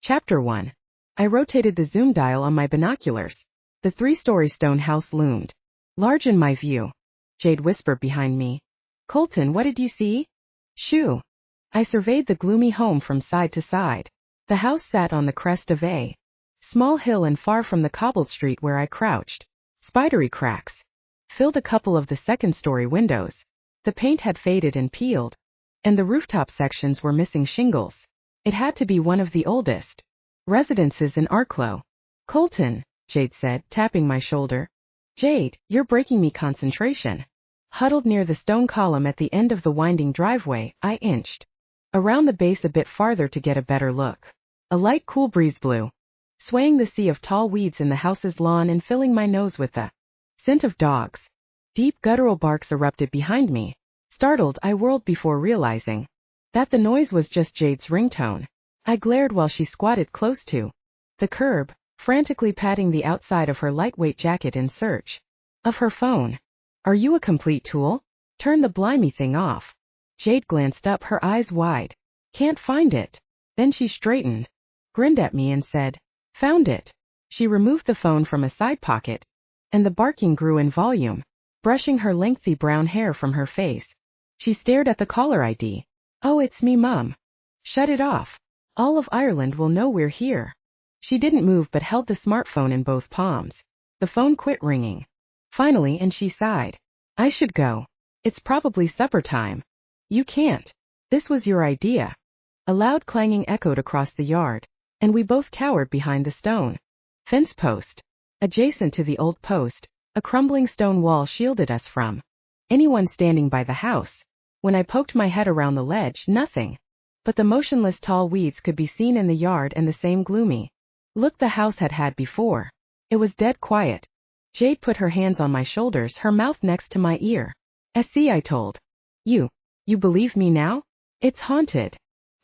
Chapter 1. I rotated the zoom dial on my binoculars. The 3-story stone house loomed large in my view. Jade whispered behind me. Colton, what did you see? Shoo. I surveyed the gloomy home from side to side. The house sat on the crest of a small hill and far from the cobbled street where I crouched. Spidery cracks filled a couple of the second-story windows. The paint had faded and peeled, and the rooftop sections were missing shingles. It had to be one of the oldest residences in Arklow. Colton, Jade said, tapping my shoulder. Jade, you're breaking me concentration. Huddled near the stone column at the end of the winding driveway, I inched around the base a bit farther to get a better look. A light cool breeze blew, swaying the sea of tall weeds in the house's lawn and filling my nose with the scent of dogs. Deep guttural barks erupted behind me. Startled, I whirled before realizing that the noise was just Jade's ringtone. I glared while she squatted close to the curb, frantically patting the outside of her lightweight jacket in search of her phone. Are you a complete tool? Turn the blimey thing off. Jade glanced up, her eyes wide. Can't find it. Then she straightened, grinned at me and said, Found it. She removed the phone from a side pocket, and the barking grew in volume, brushing her lengthy brown hair from her face. She stared at the caller ID. Oh, it's me, Mum. Shut it off. All of Ireland will know we're here. She didn't move but held the smartphone in both palms. The phone quit ringing finally, and she sighed. I should go. It's probably supper time. You can't. This was your idea. A loud clanging echoed across the yard, and we both cowered behind the stone fence post. Adjacent to the old post, a crumbling stone wall shielded us from anyone standing by the house. When I poked my head around the ledge, nothing but the motionless tall weeds could be seen in the yard, and the same gloomy look the house had had before. It was dead quiet. Jade put her hands on my shoulders, her mouth next to my ear. See, I told you. You believe me now? It's haunted.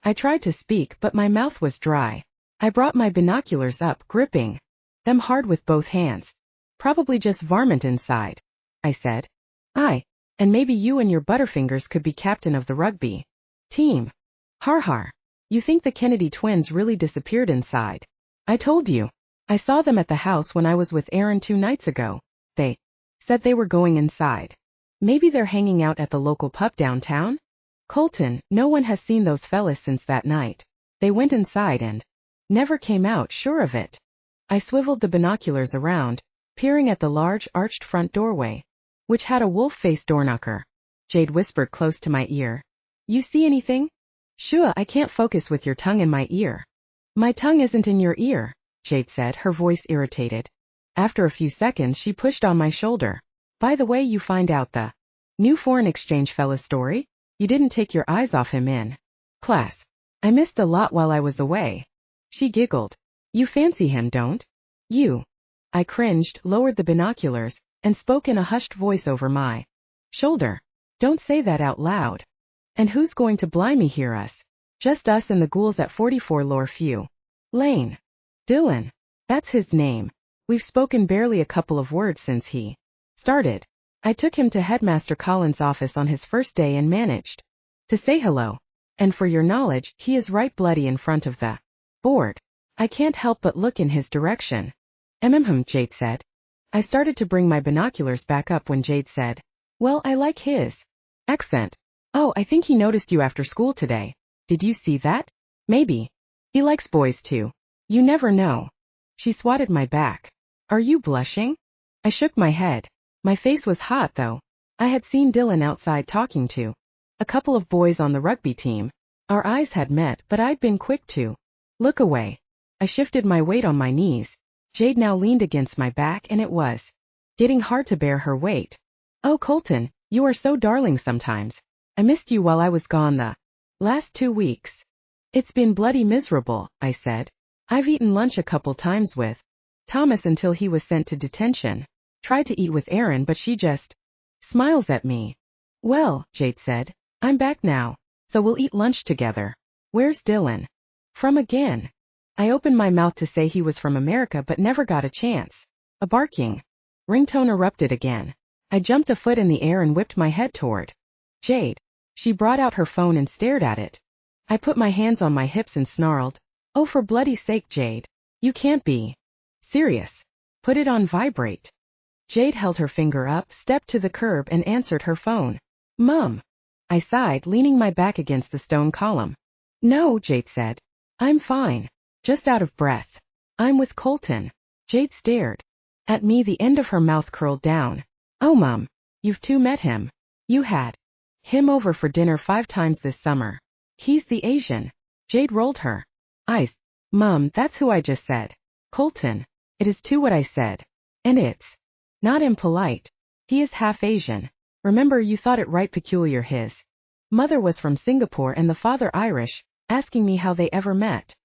I tried to speak, but my mouth was dry. I brought my binoculars up, gripping them hard with both hands. Probably just varmint inside, I said. Aye, and maybe you and your butterfingers could be captain of the rugby team. Har har. You think the Kennedy twins really disappeared inside? I told you. I saw them at the house when I was with Aaron 2 nights ago. They said they were going inside. Maybe they're hanging out at the local pub downtown? Colton, no one has seen those fellas since that night. They went inside and never came out, sure of it. I swiveled the binoculars around, peering at the large arched front doorway, which had a wolf-faced doorknocker. Jade whispered close to my ear. You see anything? Shua, I can't focus with your tongue in my ear. My tongue isn't in your ear, Jade said, her voice irritated. After a few seconds, she pushed on my shoulder. By the way, you find out the new foreign exchange fella's story? You didn't take your eyes off him in class. I missed a lot while I was away. She giggled. You fancy him, don't you? I cringed, lowered the binoculars, and spoke in a hushed voice over my shoulder. Don't say that out loud. And who's going to blimey hear us? Just us and the ghouls at 44 Lowre Lane. Dylan. That's his name. We've spoken barely a couple of words since he started. I took him to Headmaster Collins' office on his first day and managed to say hello. And for your knowledge, he is right bloody in front of the board. I can't help but look in his direction. Jade said. I started to bring my binoculars back up when Jade said, Well, I like his accent. Oh, I think he noticed you after school today. Did you see that? Maybe. He likes boys too. You never know. She swatted my back. Are you blushing? I shook my head. My face was hot though. I had seen Dylan outside talking to a couple of boys on the rugby team. Our eyes had met, but I'd been quick to look away. I shifted my weight on my knees. Jade now leaned against my back, and it was getting hard to bear her weight. Oh, Colton, you are so darling sometimes. I missed you while I was gone the last 2 weeks. It's been bloody miserable, I said. I've eaten lunch a couple times with Thomas until he was sent to detention. Tried to eat with Aaron, but she just smiles at me. Well, Jade said, I'm back now, so we'll eat lunch together. Where's Dylan from again? I opened my mouth to say he was from America, but never got a chance. A barking ringtone erupted again. I jumped a foot in the air and whipped my head toward Jade. She brought out her phone and stared at it. I put my hands on my hips and snarled, Oh, for bloody sake, Jade. You can't be serious. Put it on vibrate. Jade held her finger up, stepped to the curb and answered her phone. Mum. I sighed, leaning my back against the stone column. No, Jade said. I'm fine. Just out of breath. I'm with Colton. Jade stared at me, the end of her mouth curled down. Oh, Mum. You've too met him. You had him over for dinner 5 times this summer. He's the Asian. Jade rolled her eyes. Mum, that's who I just said. Colton. It is too what I said. And it's not impolite. He is half Asian. Remember, you thought it right peculiar his mother was from Singapore and the father Irish, asking me how they ever met.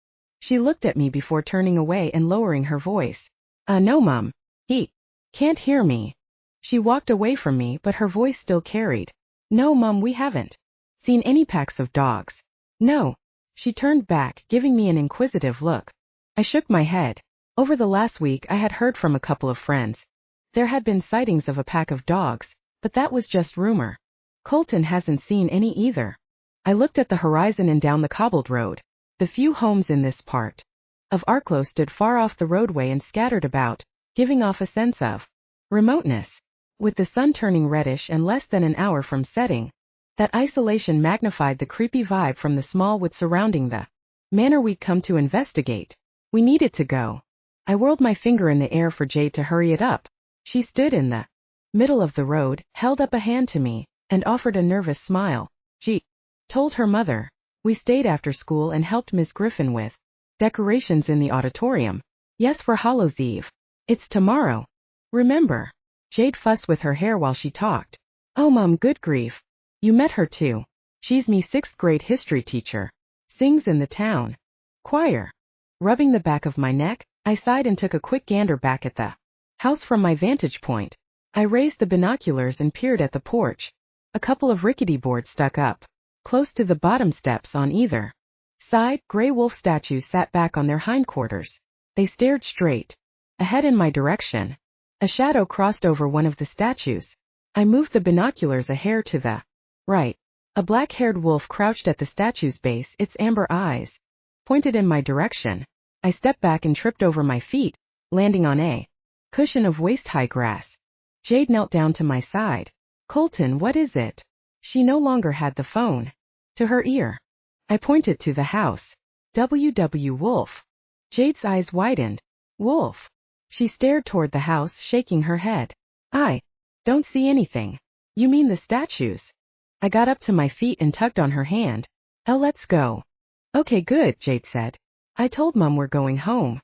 She looked at me before turning away and lowering her voice. No, Mum. He can't hear me. She walked away from me, but her voice still carried. No, Mum, we haven't seen any packs of dogs. No. She turned back, giving me an inquisitive look. I shook my head. Over the last week I had heard from a couple of friends. There had been sightings of a pack of dogs, but that was just rumor. Colton hasn't seen any either. I looked at the horizon and down the cobbled road. The few homes in this part of Arklow stood far off the roadway and scattered about, giving off a sense of remoteness. With the sun turning reddish and less than an hour from setting, that isolation magnified the creepy vibe from the small woods surrounding the manor we'd come to investigate. We needed to go. I whirled my finger in the air for Jade to hurry it up. She stood in the middle of the road, held up a hand to me, and offered a nervous smile. She told her mother. We stayed after school and helped Miss Griffin with decorations in the auditorium. Yes, for Hallows Eve. It's tomorrow. Remember? Jade fussed with her hair while she talked. Oh, Mum, good grief. You met her too. She's me 6th grade history teacher. Sings in the town choir. Rubbing the back of my neck, I sighed and took a quick gander back at the house from my vantage point. I raised the binoculars and peered at the porch. A couple of rickety boards stuck up close to the bottom steps on either side. Gray wolf statues sat back on their hindquarters. They stared straight ahead in my direction. A shadow crossed over one of the statues. I moved the binoculars a hair to the right. A black-haired wolf crouched at the statue's base, its amber eyes pointed in my direction. I stepped back and tripped over my feet, landing on a cushion of waist-high grass. Jade knelt down to my side. Colton, what is it? She no longer had the phone to her ear. I pointed to the house. W. Wolf. Jade's eyes widened. Wolf. She stared toward the house, shaking her head. I don't see anything. You mean the statues? I got up to my feet and tugged on her hand. Oh, let's go. Okay, good, Jade said. I told Mum we're going home.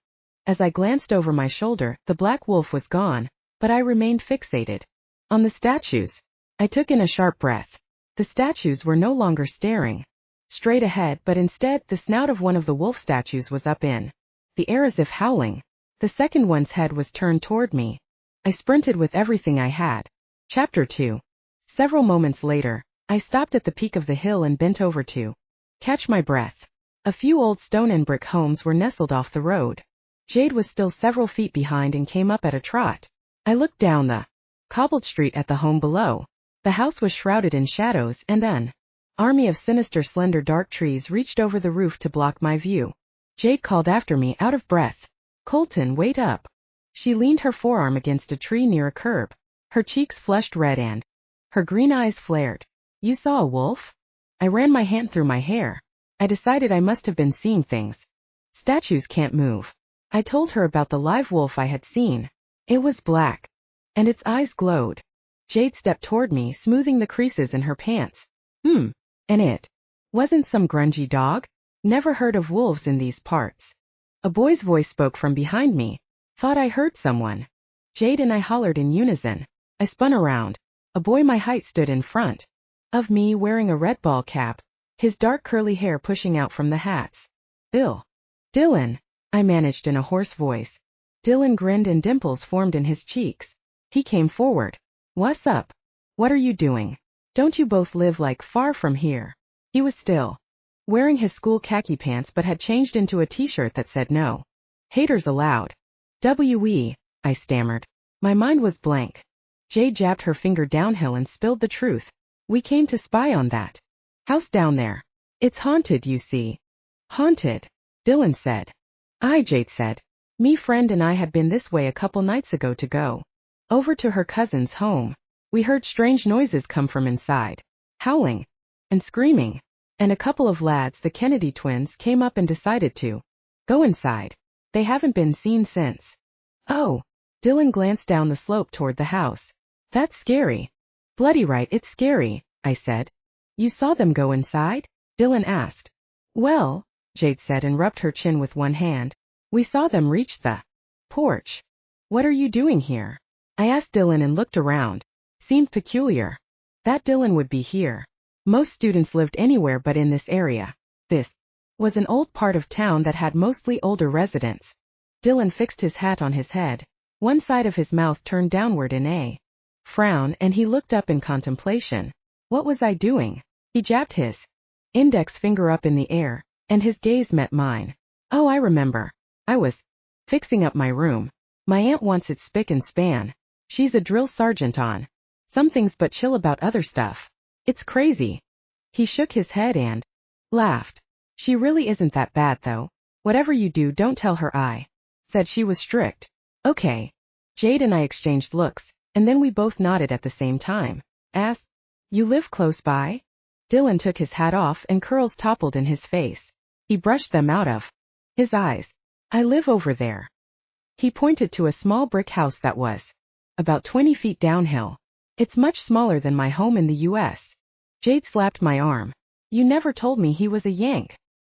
As I glanced over my shoulder, the black wolf was gone, but I remained fixated on the statues. I took in a sharp breath. The statues were no longer staring straight ahead, but instead the snout of one of the wolf statues was up in the air as if howling. The second one's head was turned toward me. I sprinted with everything I had. Chapter 2. Several moments later, I stopped at the peak of the hill and bent over to catch my breath. A few old stone and brick homes were nestled off the road. Jade was still several feet behind and came up at a trot. I looked down the cobbled street at the home below. The house was shrouded in shadows, and an army of sinister slender dark trees reached over the roof to block my view. Jade called after me, out of breath. Colton, wait up. She leaned her forearm against a tree near a curb. Her cheeks flushed red and her green eyes flared. You saw a wolf? I ran my hand through my hair. I decided I must have been seeing things. Statues can't move. I told her about the live wolf I had seen. It was black, and its eyes glowed. Jade stepped toward me, smoothing the creases in her pants. And it wasn't some grungy dog? Never heard of wolves in these parts. A boy's voice spoke from behind me. Thought I heard someone. Jade and I hollered in unison. I spun around. A boy my height stood in front of me, wearing a red ball cap, his dark curly hair pushing out from the hats. Bill. Dylan, I managed in a hoarse voice. Dylan grinned and dimples formed in his cheeks. He came forward. What's up? What are you doing? Don't you both live like far from here? He was still wearing his school khaki pants but had changed into a t-shirt that said no haters allowed. I stammered. My mind was blank. Jade jabbed her finger downhill and spilled the truth. We came to spy on that house down there. It's haunted, you see. Haunted. Dylan said. Jade said. Me friend and I had been this way a couple nights ago to go over to her cousin's home. We heard strange noises come from inside. Howling. And screaming. And a couple of lads, the Kennedy twins, came up and decided to go inside. They haven't been seen since. Oh. Dylan glanced down the slope toward the house. That's scary. Bloody right, it's scary, I said. You saw them go inside? Dylan asked. Well, Jade said and rubbed her chin with one hand. We saw them reach the porch. What are you doing here? I asked Dylan and looked around. Seemed peculiar. That Dylan would be here. Most students lived anywhere but in this area. This was an old part of town that had mostly older residents. Dylan fixed his hat on his head. One side of his mouth turned downward in a frown, and he looked up in contemplation. What was I doing? He jabbed his index finger up in the air, and his gaze met mine. Oh, I remember. I was fixing up my room. My aunt wants it spick and span. She's a drill sergeant on some things but chill about other stuff. It's crazy. He shook his head and laughed. She really isn't that bad though. Whatever you do, don't tell her I said she was strict. Okay. Jade and I exchanged looks, and then we both nodded at the same time. Asked, you live close by? Dylan took his hat off and curls toppled in his face. He brushed them out of his eyes. I live over there. He pointed to a small brick house that was about 20 feet downhill. It's much smaller than my home in the U.S. Jade slapped my arm. You never told me he was a Yank.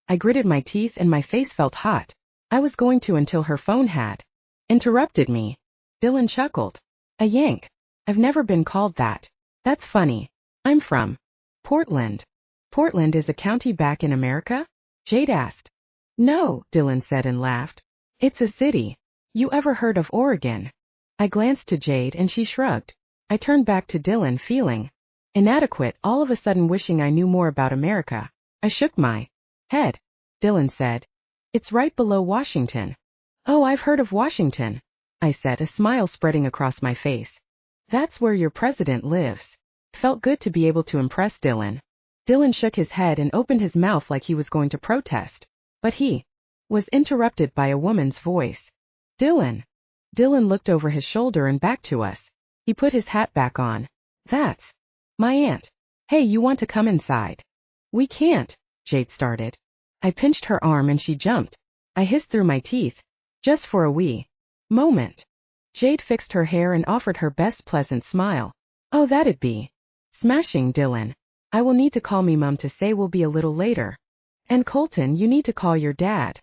I gritted my teeth and my face felt hot. I was going to until her phone had interrupted me. Dylan chuckled. A Yank? I've never been called that. That's funny. I'm from Portland. Portland is a county back in America? Jade asked. No, Dylan said and laughed. It's a city. You ever heard of Oregon? I glanced to Jade and she shrugged. I turned back to Dylan feeling inadequate, all of a sudden wishing I knew more about America. I shook my head. Dylan said. It's right below Washington. Oh, I've heard of Washington, I said, a smile spreading across my face. That's where your president lives. Felt good to be able to impress Dylan. Dylan shook his head and opened his mouth like he was going to protest. But he was interrupted by a woman's voice. Dylan. Dylan looked over his shoulder and back to us. He put his hat back on. That's my aunt. Hey, you want to come inside? We can't, Jade started. I pinched her arm and she jumped. I hissed through my teeth. Just for a wee moment. Jade fixed her hair and offered her best pleasant smile. Oh, that'd be smashing, Dylan. I will need to call me mum to say we'll be a little later. And Colton, you need to call your dad.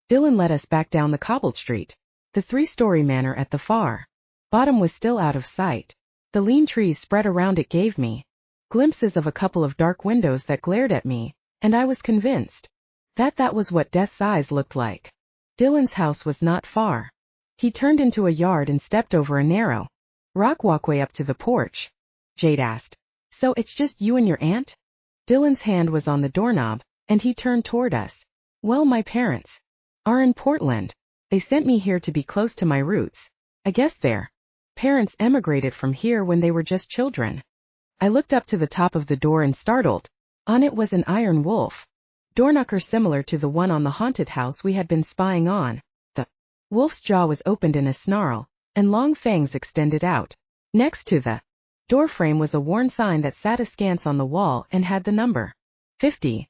Dylan led us back down the cobbled street. The 3-story manor at the far bottom was still out of sight. The lean trees spread around it gave me glimpses of a couple of dark windows that glared at me, and I was convinced that that was what Death's eyes looked like. Dylan's house was not far. He turned into a yard and stepped over a narrow rock walkway up to the porch. Jade asked, so it's just you and your aunt? Dylan's hand was on the doorknob, and he turned toward us. Well, my parents are in Portland. They sent me here to be close to my roots. I guess their parents emigrated from here when they were just children. I looked up to the top of the door and startled. On it was an iron wolf. Doorknocker similar to the one on the haunted house we had been spying on. The wolf's jaw was opened in a snarl, and long fangs extended out. Next to the doorframe was a worn sign that sat askance on the wall and had the number 50.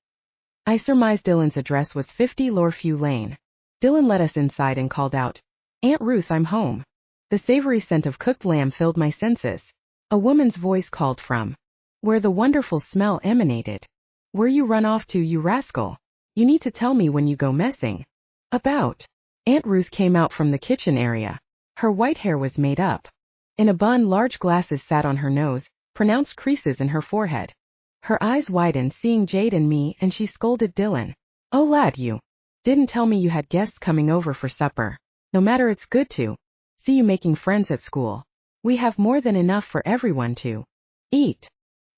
I surmised Dylan's address was 50 Lowre Lane. Dylan led us inside and called out, Aunt Ruth, I'm home. The savory scent of cooked lamb filled my senses. A woman's voice called from where the wonderful smell emanated. Where you run off to, you rascal? You need to tell me when you go messing about. Aunt Ruth came out from the kitchen area. Her white hair was made up in a bun, large glasses sat on her nose, pronounced creases in her forehead. Her eyes widened seeing Jade and me, and she scolded Dylan. Oh lad, you didn't tell me you had guests coming over for supper. No matter, it's good to see you making friends at school. We have more than enough for everyone to eat.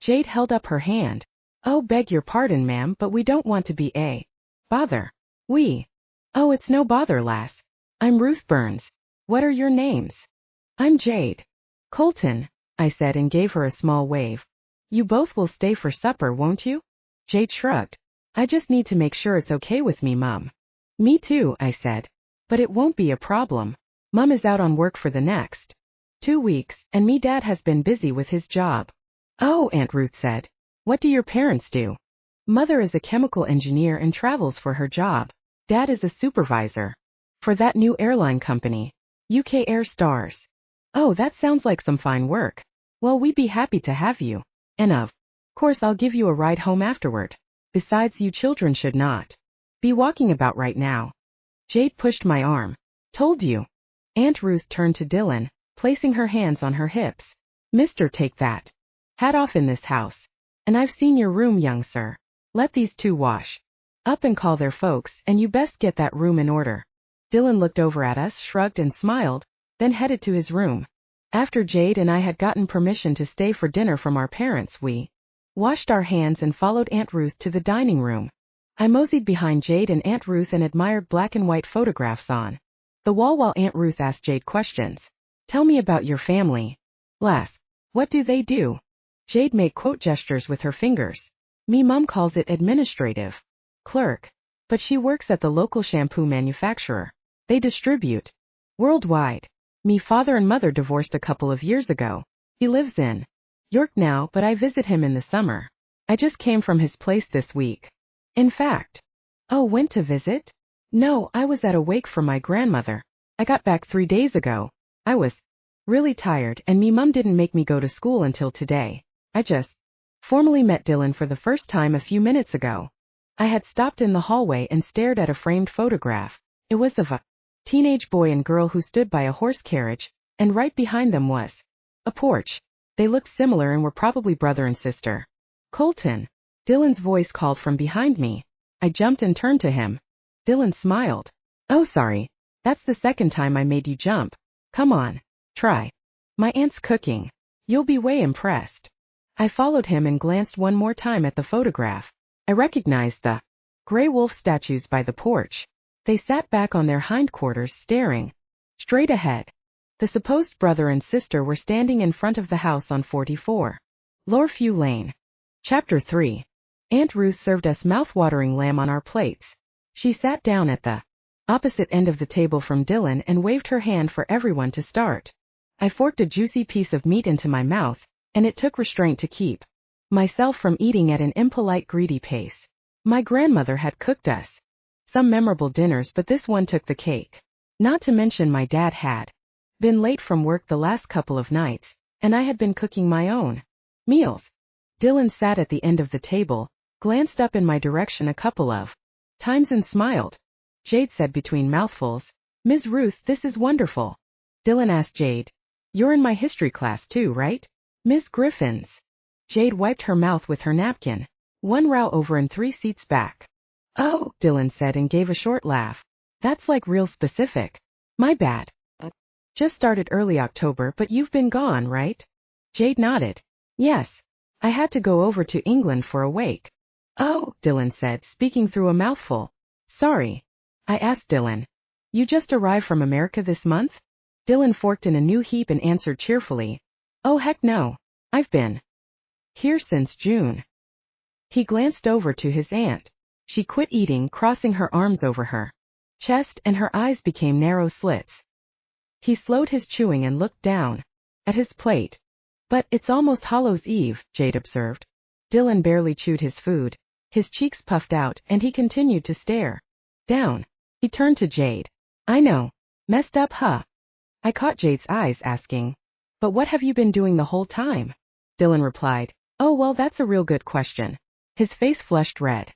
Jade held up her hand. Oh, beg your pardon, ma'am, but we don't want to be a bother. Oh, it's no bother, lass. I'm Ruth Burns. What are your names? I'm Jade. Colton, I said and gave her a small wave. You both will stay for supper, won't you? Jade shrugged. I just need to make sure it's okay with me, Mum. Me too, I said. But it won't be a problem. Mum is out on work for the next 2 weeks, and me dad has been busy with his job. Oh, Aunt Ruth said. What do your parents do? Mother is a chemical engineer and travels for her job. Dad is a supervisor for that new airline company, UK Air Stars. Oh, that sounds like some fine work. Well, we'd be happy to have you. And of course I'll give you a ride home afterward. Besides, you children should not be walking about right now. Jade pushed my arm. Told you. Aunt Ruth turned to Dylan, placing her hands on her hips. Mister, take that hat off in this house. And I've seen your room, young sir. Let these two wash up and call their folks, and you best get that room in order. Dylan looked over at us, shrugged and smiled, then headed to his room. After Jade and I had gotten permission to stay for dinner from our parents, we washed our hands and followed Aunt Ruth to the dining room. I moseyed behind Jade and Aunt Ruth and admired black and white photographs on the wall while Aunt Ruth asked Jade questions. Tell me about your family. Lass, what do they do? Jade made quote gestures with her fingers. Me mum calls it administrative clerk, but she works at the local shampoo manufacturer. They distribute worldwide. Me father and mother divorced a couple of years ago. He lives in York now, but I visit him in the summer. I just came from his place this week. In fact. Oh, went to visit? No, I was at a wake for my grandmother. I got back 3 days ago. I was really tired, and me mum didn't make me go to school until today. I just formally met Dylan for the first time a few minutes ago. I had stopped in the hallway and stared at a framed photograph. It was of a teenage boy and girl who stood by a horse carriage, and right behind them was a porch. They looked similar and were probably brother and sister. Colton. Dylan's voice called from behind me. I jumped and turned to him. Dylan smiled. Oh, sorry. That's the second time I made you jump. Come on. Try. My aunt's cooking. You'll be way impressed. I followed him and glanced one more time at the photograph. I recognized the gray wolf statues by the porch. They sat back on their hindquarters staring straight ahead. The supposed brother and sister were standing in front of the house on 44 Lowre Lane. Chapter 3. Aunt Ruth served us mouth-watering lamb on our plates. She sat down at the opposite end of the table from Dylan and waved her hand for everyone to start. I forked a juicy piece of meat into my mouth, and it took restraint to keep myself from eating at an impolite, greedy pace. My grandmother had cooked us some memorable dinners, but this one took the cake. Not to mention my dad had been late from work the last couple of nights, and I had been cooking my own meals. Dylan sat at the end of the table, glanced up in my direction a couple of times and smiled. Jade said between mouthfuls, Ms. Ruth, this is wonderful. Dylan asked Jade, you're in my history class too, right? Ms. Griffin's. Jade wiped her mouth with her napkin. 1 row over and 3 seats back. Oh, Dylan said and gave a short laugh. That's like real specific. My bad. Just started early October, but you've been gone, right? Jade nodded. Yes. I had to go over to England for a wake. Oh, Dylan said, speaking through a mouthful. Sorry. I asked Dylan. You just arrived from America this month? Dylan forked in a new heap and answered cheerfully. Oh, heck no. I've been here since June. He glanced over to his aunt. She quit eating, crossing her arms over her chest, and her eyes became narrow slits. He slowed his chewing and looked down at his plate. But it's almost Hallows Eve, Jade observed. Dylan barely chewed his food. His cheeks puffed out, and he continued to stare down. He turned to Jade. I know. Messed up, huh? I caught Jade's eyes, asking, but what have you been doing the whole time? Dylan replied, oh, well, that's a real good question. His face flushed red.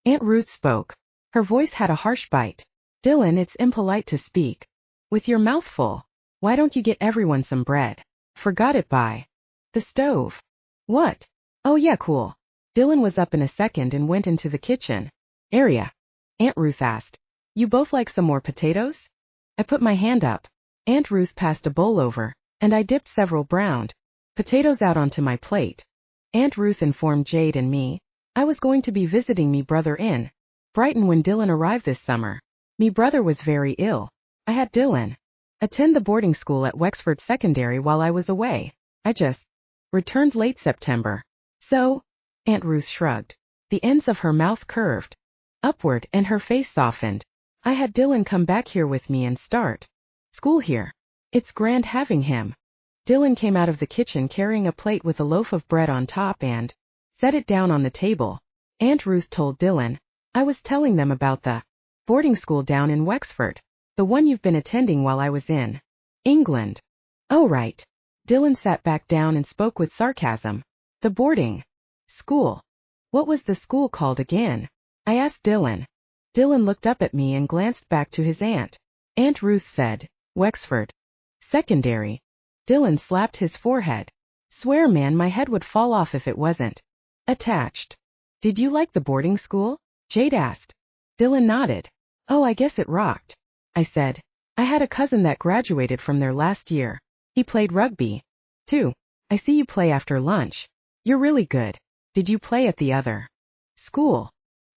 Aunt Ruth spoke. Her voice had a harsh bite. Dylan, it's impolite to speak with your mouth full. Why don't you get everyone some bread? Forgot it by the stove. What? Oh yeah, cool. Dylan was up in a second and went into the kitchen area. Aunt Ruth asked, you both like some more potatoes? I put my hand up. Aunt Ruth passed a bowl over, and I dipped several browned potatoes out onto my plate. Aunt Ruth informed Jade and me I was going to be visiting me brother in Brighton when Dylan arrived this summer. Me brother was very ill. I had Dylan attend the boarding school at Wexford Secondary while I was away. I just returned late September. So, Aunt Ruth shrugged. The ends of her mouth curved upward and her face softened. I had Dylan come back here with me and start school here. It's grand having him. Dylan came out of the kitchen carrying a plate with a loaf of bread on top and set it down on the table. Aunt Ruth told Dylan, I was telling them about the boarding school down in Wexford, the one you've been attending while I was in England. Oh right. Dylan sat back down and spoke with sarcasm. The boarding school. What was the school called again? I asked Dylan. Dylan looked up at me and glanced back to his aunt. Aunt Ruth said, Wexford Secondary. Dylan slapped his forehead. Swear man, my head would fall off if it wasn't attached. Did you like the boarding school? Jade asked. Dylan nodded. Oh, I guess it rocked, I said. I had a cousin that graduated from there last year. He played rugby, too. I see you play after lunch. You're really good. Did you play at the other school?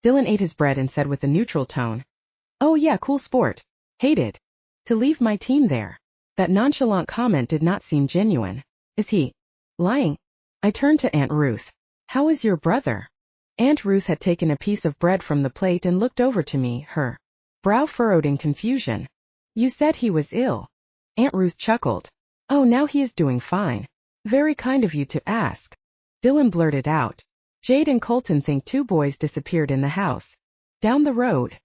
Dylan ate his bread and said with a neutral tone, Oh yeah, cool sport. Hated to leave my team there. That nonchalant comment did not seem genuine. Is he lying? I turned to Aunt Ruth. How is your brother? Aunt Ruth had taken a piece of bread from the plate and looked over to me, her brow furrowed in confusion. You said he was ill. Aunt Ruth chuckled. Oh, now he is doing fine. Very kind of you to ask. Dylan blurted out. Jade and Colton think 2 boys disappeared in the house down the road.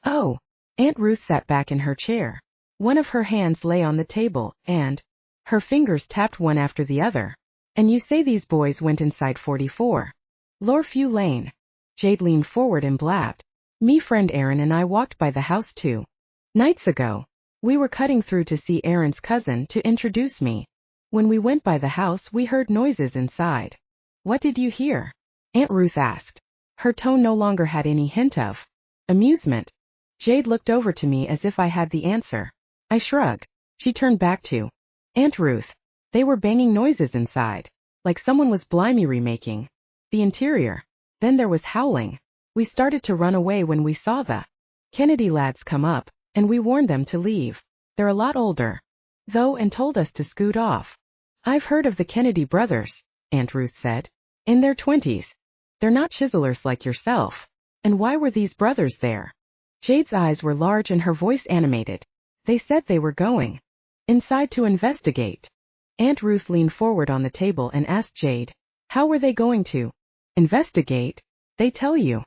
Oh. Aunt Ruth sat back in her chair. One of her hands lay on the table, and her fingers tapped one after the other. And you say these boys went inside 44 Lowre Lane? Jade leaned forward and blabbed. Me friend Aaron and I walked by the house 2 nights ago. We were cutting through to see Aaron's cousin to introduce me. When we went by the house we heard noises inside. What did you hear? Aunt Ruth asked. Her tone no longer had any hint of amusement. Jade looked over to me as if I had the answer. I shrugged. She turned back to Aunt Ruth. They were banging noises inside, like someone was blimey remaking the interior. Then there was howling. We started to run away when we saw the Kennedy lads come up, and we warned them to leave. They're a lot older, though, and told us to scoot off. I've heard of the Kennedy brothers, Aunt Ruth said. In their 20s. They're not chiselers like yourself. And why were these brothers there? Jade's eyes were large and her voice animated. They said they were going inside to investigate. Aunt Ruth leaned forward on the table and asked Jade, how were they going to investigate? They tell you.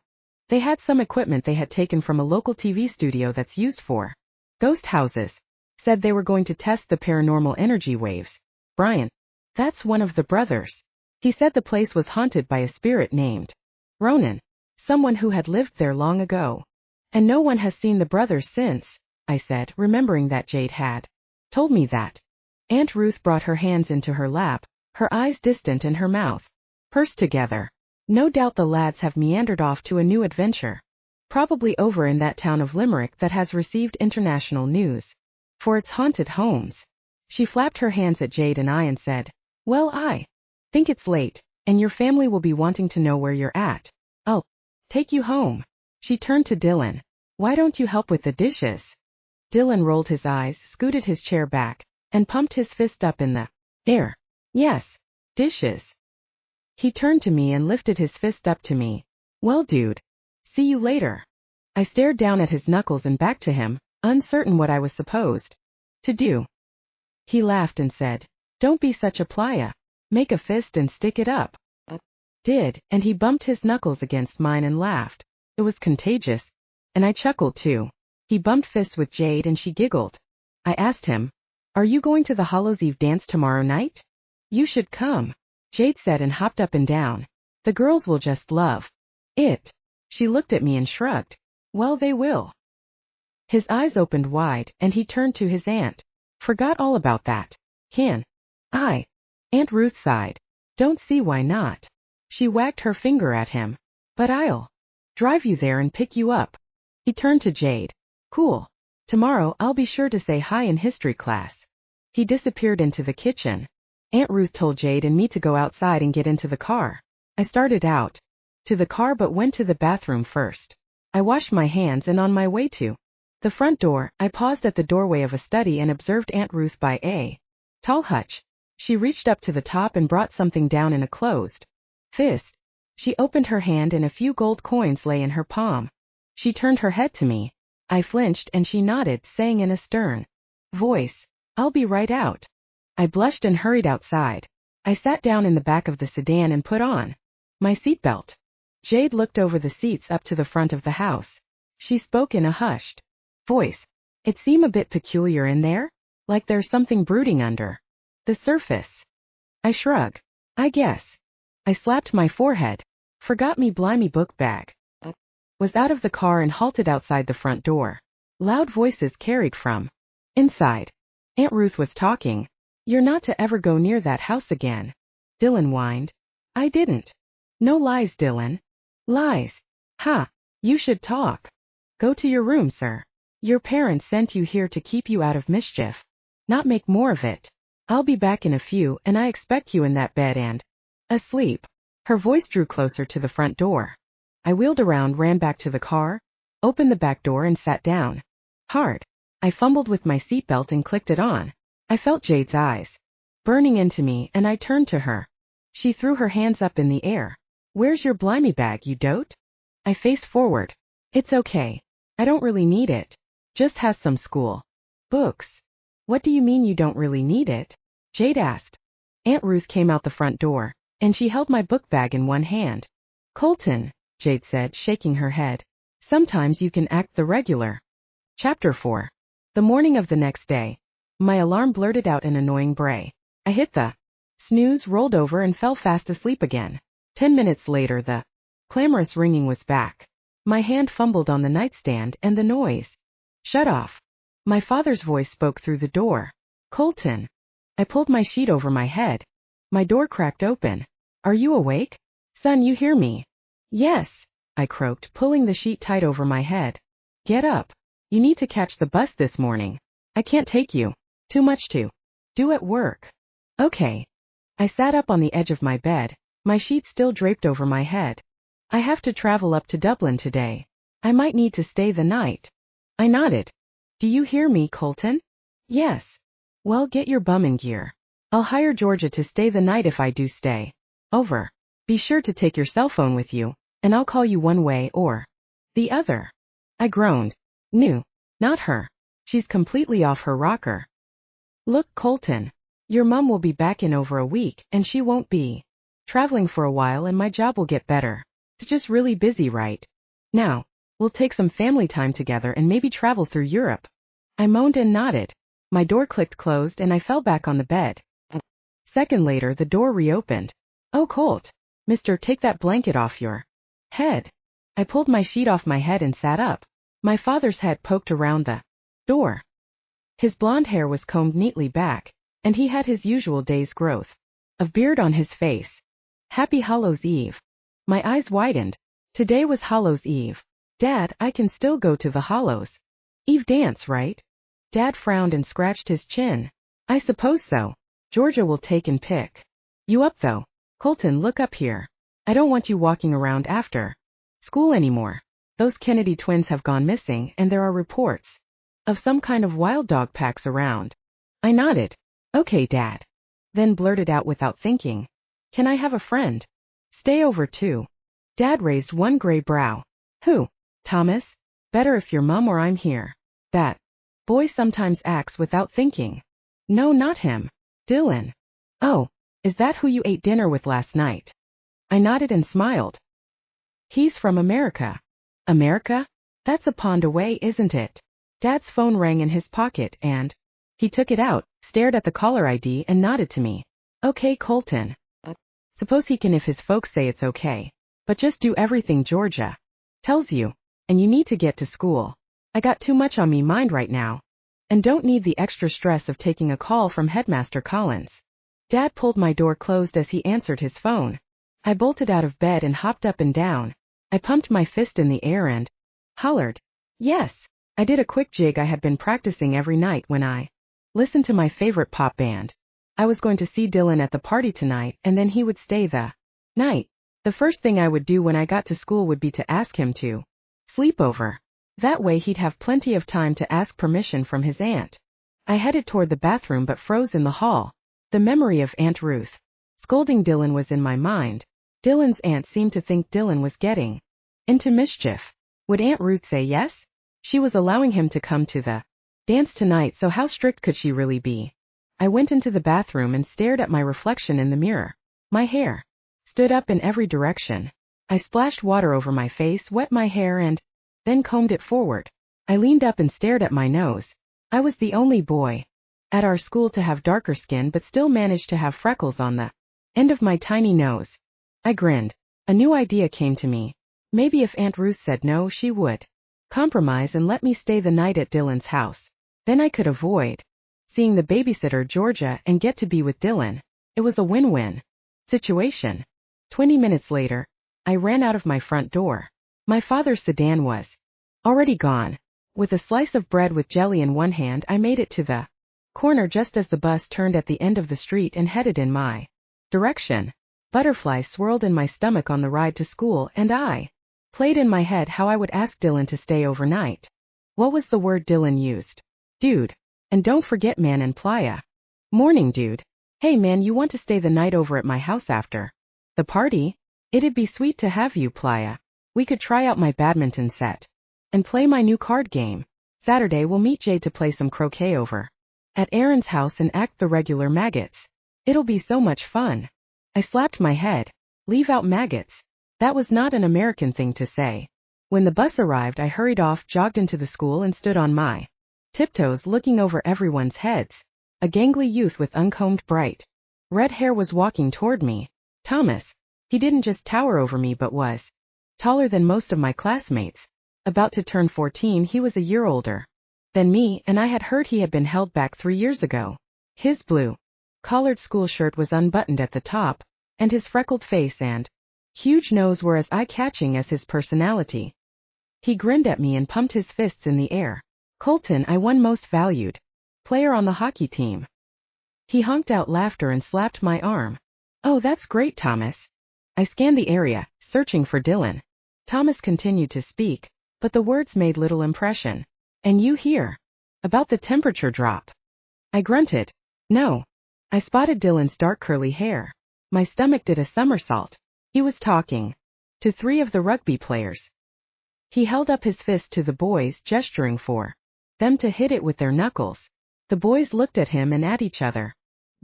They had some equipment they had taken from a local TV studio that's used for ghost houses. Said they were going to test the paranormal energy waves. Brian. That's one of the brothers. He said the place was haunted by a spirit named Ronan. Someone who had lived there long ago. And no one has seen the brothers since, I said, remembering that Jade had told me that. Aunt Ruth brought her hands into her lap, her eyes distant and her mouth pursed together. No doubt the lads have meandered off to a new adventure. Probably over in that town of Limerick that has received international news for its haunted homes. She flapped her hands at Jade and I and said, well, I think it's late, and your family will be wanting to know where you're at. I'll take you home. She turned to Dylan. Why don't you help with the dishes? Dylan rolled his eyes, scooted his chair back, and pumped his fist up in the air. Yes, dishes. He turned to me and lifted his fist up to me. Well, dude. See you later. I stared down at his knuckles and back to him, uncertain what I was supposed to do. He laughed and said, don't be such a playa. Make a fist and stick it up. Did, and he bumped his knuckles against mine and laughed. It was contagious. And I chuckled too. He bumped fists with Jade and she giggled. I asked him, are you going to the Hallows Eve dance tomorrow night? You should come, Jade said and hopped up and down. The girls will just love it. She looked at me and shrugged. Well, they will. His eyes opened wide and he turned to his aunt. Forgot all about that. Can I? Aunt Ruth sighed. Don't see why not. She wagged her finger at him. But I'll drive you there and pick you up. He turned to Jade. Cool. Tomorrow I'll be sure to say hi in history class. He disappeared into the kitchen. Aunt Ruth told Jade and me to go outside and get into the car. I started out to the car but went to the bathroom first. I washed my hands and on my way to the front door, I paused at the doorway of a study and observed Aunt Ruth by a tall hutch. She reached up to the top and brought something down in a closed fist. She opened her hand and a few gold coins lay in her palm. She turned her head to me. I flinched and she nodded, saying in a stern voice, "I'll be right out." I blushed and hurried outside. I sat down in the back of the sedan and put on my seatbelt. Jade looked over the seats up to the front of the house. She spoke in a hushed voice. "It seemed a bit peculiar in there? Like there's something brooding under the surface." I shrugged. "I guess." I slapped my forehead. "Forgot me blimey book bag." Was out of the car and halted outside the front door. Loud voices carried from inside. Aunt Ruth was talking. "You're not to ever go near that house again," Dylan whined. I didn't. "No lies, Dylan." "Lies. Ha, you should talk." "Go to your room, sir. Your parents sent you here to keep you out of mischief, not make more of it. I'll be back in a few and I expect you in that bed and asleep." Her voice drew closer to the front door. I wheeled around, ran back to the car, opened the back door and sat down. Hard. I fumbled with my seatbelt and clicked it on. I felt Jade's eyes burning into me and I turned to her. She threw her hands up in the air. "Where's your blimey bag, you dote?" I faced forward. "It's okay. I don't really need it. Just has some school books." "What do you mean you don't really need it?" Jade asked. Aunt Ruth came out the front door, and she held my book bag in one hand. "Colton," Jade said, shaking her head. "Sometimes you can act the regular." Chapter 4. The morning of the next day, my alarm blurted out an annoying bray. I hit the snooze, rolled over and fell fast asleep again. 10 minutes later the clamorous ringing was back. My hand fumbled on the nightstand and the noise shut off. My father's voice spoke through the door. "Colton." I pulled my sheet over my head. My door cracked open. "Are you awake? Son, you hear me?" "Yes," I croaked, pulling the sheet tight over my head. "Get up. You need to catch the bus this morning. I can't take you. Too much to do at work." "Okay." I sat up on the edge of my bed, my sheet still draped over my head. "I have to travel up to Dublin today. I might need to stay the night." I nodded. "Do you hear me, Colton?" "Yes." "Well, get your bum in gear. I'll hire Georgia to stay the night if I do stay. Over. Be sure to take your cell phone with you, and I'll call you one way or the other." I groaned. "No, not her. She's completely off her rocker." "Look, Colton. Your mom will be back in over a week, and she won't be traveling for a while, and my job will get better. It's just really busy right now. We'll take some family time together and maybe travel through Europe." I moaned and nodded. My door clicked closed and I fell back on the bed. A second later, the door reopened. "Oh, Colt. Mister, take that blanket off your head." I pulled my sheet off my head and sat up. My father's head poked around the door. His blonde hair was combed neatly back, and he had his usual day's growth of beard on his face. "Happy Hallows Eve." My eyes widened. Today was Hallows Eve. "Dad, I can still go to the Hallows Eve dance, right?" Dad frowned and scratched his chin. "I suppose so. Georgia will take and pick you up though." "Colton, look up here. I don't want you walking around after school anymore. Those Kennedy twins have gone missing and there are reports of some kind of wild dog packs around." I nodded. "Okay, Dad." Then blurted out without thinking, "Can I have a friend? Stay over too?" Dad raised one gray brow. "Who? Thomas? Better if your mom or I'm here. That boy sometimes acts without thinking." "No, not him. Dylan." "Oh, is that who you ate dinner with last night?" I nodded and smiled. "He's from America." "America? That's a pond away, isn't it?" Dad's phone rang in his pocket and he took it out, stared at the caller ID and nodded to me. "Okay, Colton. Suppose he can if his folks say it's okay. But just do everything Georgia tells you, and you need to get to school. I got too much on me mind right now, and don't need the extra stress of taking a call from Headmaster Collins." Dad pulled my door closed as he answered his phone. I bolted out of bed and hopped up and down. I pumped my fist in the air and hollered, "Yes." I did a quick jig I had been practicing every night when I listened to my favorite pop band. I was going to see Dylan at the party tonight and then he would stay the night. The first thing I would do when I got to school would be to ask him to sleep over. That way he'd have plenty of time to ask permission from his aunt. I headed toward the bathroom but froze in the hall. The memory of Aunt Ruth scolding Dylan was in my mind. Dylan's aunt seemed to think Dylan was getting into mischief. Would Aunt Ruth say yes? She was allowing him to come to the dance tonight, so how strict could she really be? I went into the bathroom and stared at my reflection in the mirror. My hair stood up in every direction. I splashed water over my face, wet my hair, and then combed it forward. I leaned up and stared at my nose. I was the only boy at our school to have darker skin but still managed to have freckles on the end of my tiny nose. I grinned. A new idea came to me. Maybe if Aunt Ruth said no, she would compromise and let me stay the night at Dylan's house. Then I could avoid seeing the babysitter, Georgia, and get to be with Dylan. It was a win-win situation. 20 minutes later, I ran out of my front door. My father's sedan was already gone. With a slice of bread with jelly in one hand, I made it to the corner just as the bus turned at the end of the street and headed in my direction. Butterflies swirled in my stomach on the ride to school, and I played in my head how I would ask Dylan to stay overnight. What was the word Dylan used? Dude. And don't forget man and playa. Morning, dude. Hey man, you want to stay the night over at my house after the party? It'd be sweet to have you, playa. We could try out my badminton set and play my new card game. Saturday we'll meet Jade to play some croquet over at Aaron's house and act the regular maggots. It'll be so much fun. I slapped my head. Leave out maggots. That was not an American thing to say. When the bus arrived, I hurried off, jogged into the school, and stood on my tiptoes looking over everyone's heads. A gangly youth with uncombed bright red hair was walking toward me. Thomas. He didn't just tower over me but was taller than most of my classmates. About to turn 14, he was a year older than me, and I had heard he had been held back 3 years ago. His blue-collared school shirt was unbuttoned at the top, and his freckled face and huge nose were as eye-catching as his personality. He grinned at me and pumped his fists in the air. Colton, I won most valued player on the hockey team. He honked out laughter and slapped my arm. Oh, that's great, Thomas. I scanned the area, searching for Dylan. Thomas continued to speak, but the words made little impression. And you hear about the temperature drop? I grunted. No. I spotted Dylan's dark curly hair. My stomach did a somersault. He was talking to 3 of the rugby players. He held up his fist to the boys, gesturing for them to hit it with their knuckles. The boys looked at him and at each other.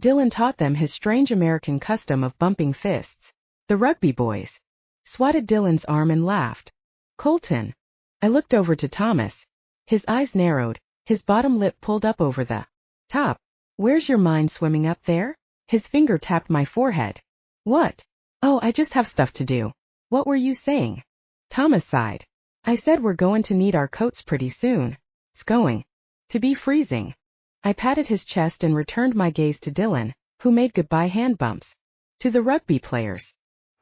Dylan taught them his strange American custom of bumping fists. The rugby boys swatted Dylan's arm and laughed. Colton. I looked over to Thomas. His eyes narrowed, his bottom lip pulled up over the top. Where's your mind swimming up there? His finger tapped my forehead. What? Oh, I just have stuff to do. What were you saying? Thomas sighed. I said we're going to need our coats pretty soon. It's going to be freezing. I patted his chest and returned my gaze to Dylan, who made goodbye hand bumps to the rugby players.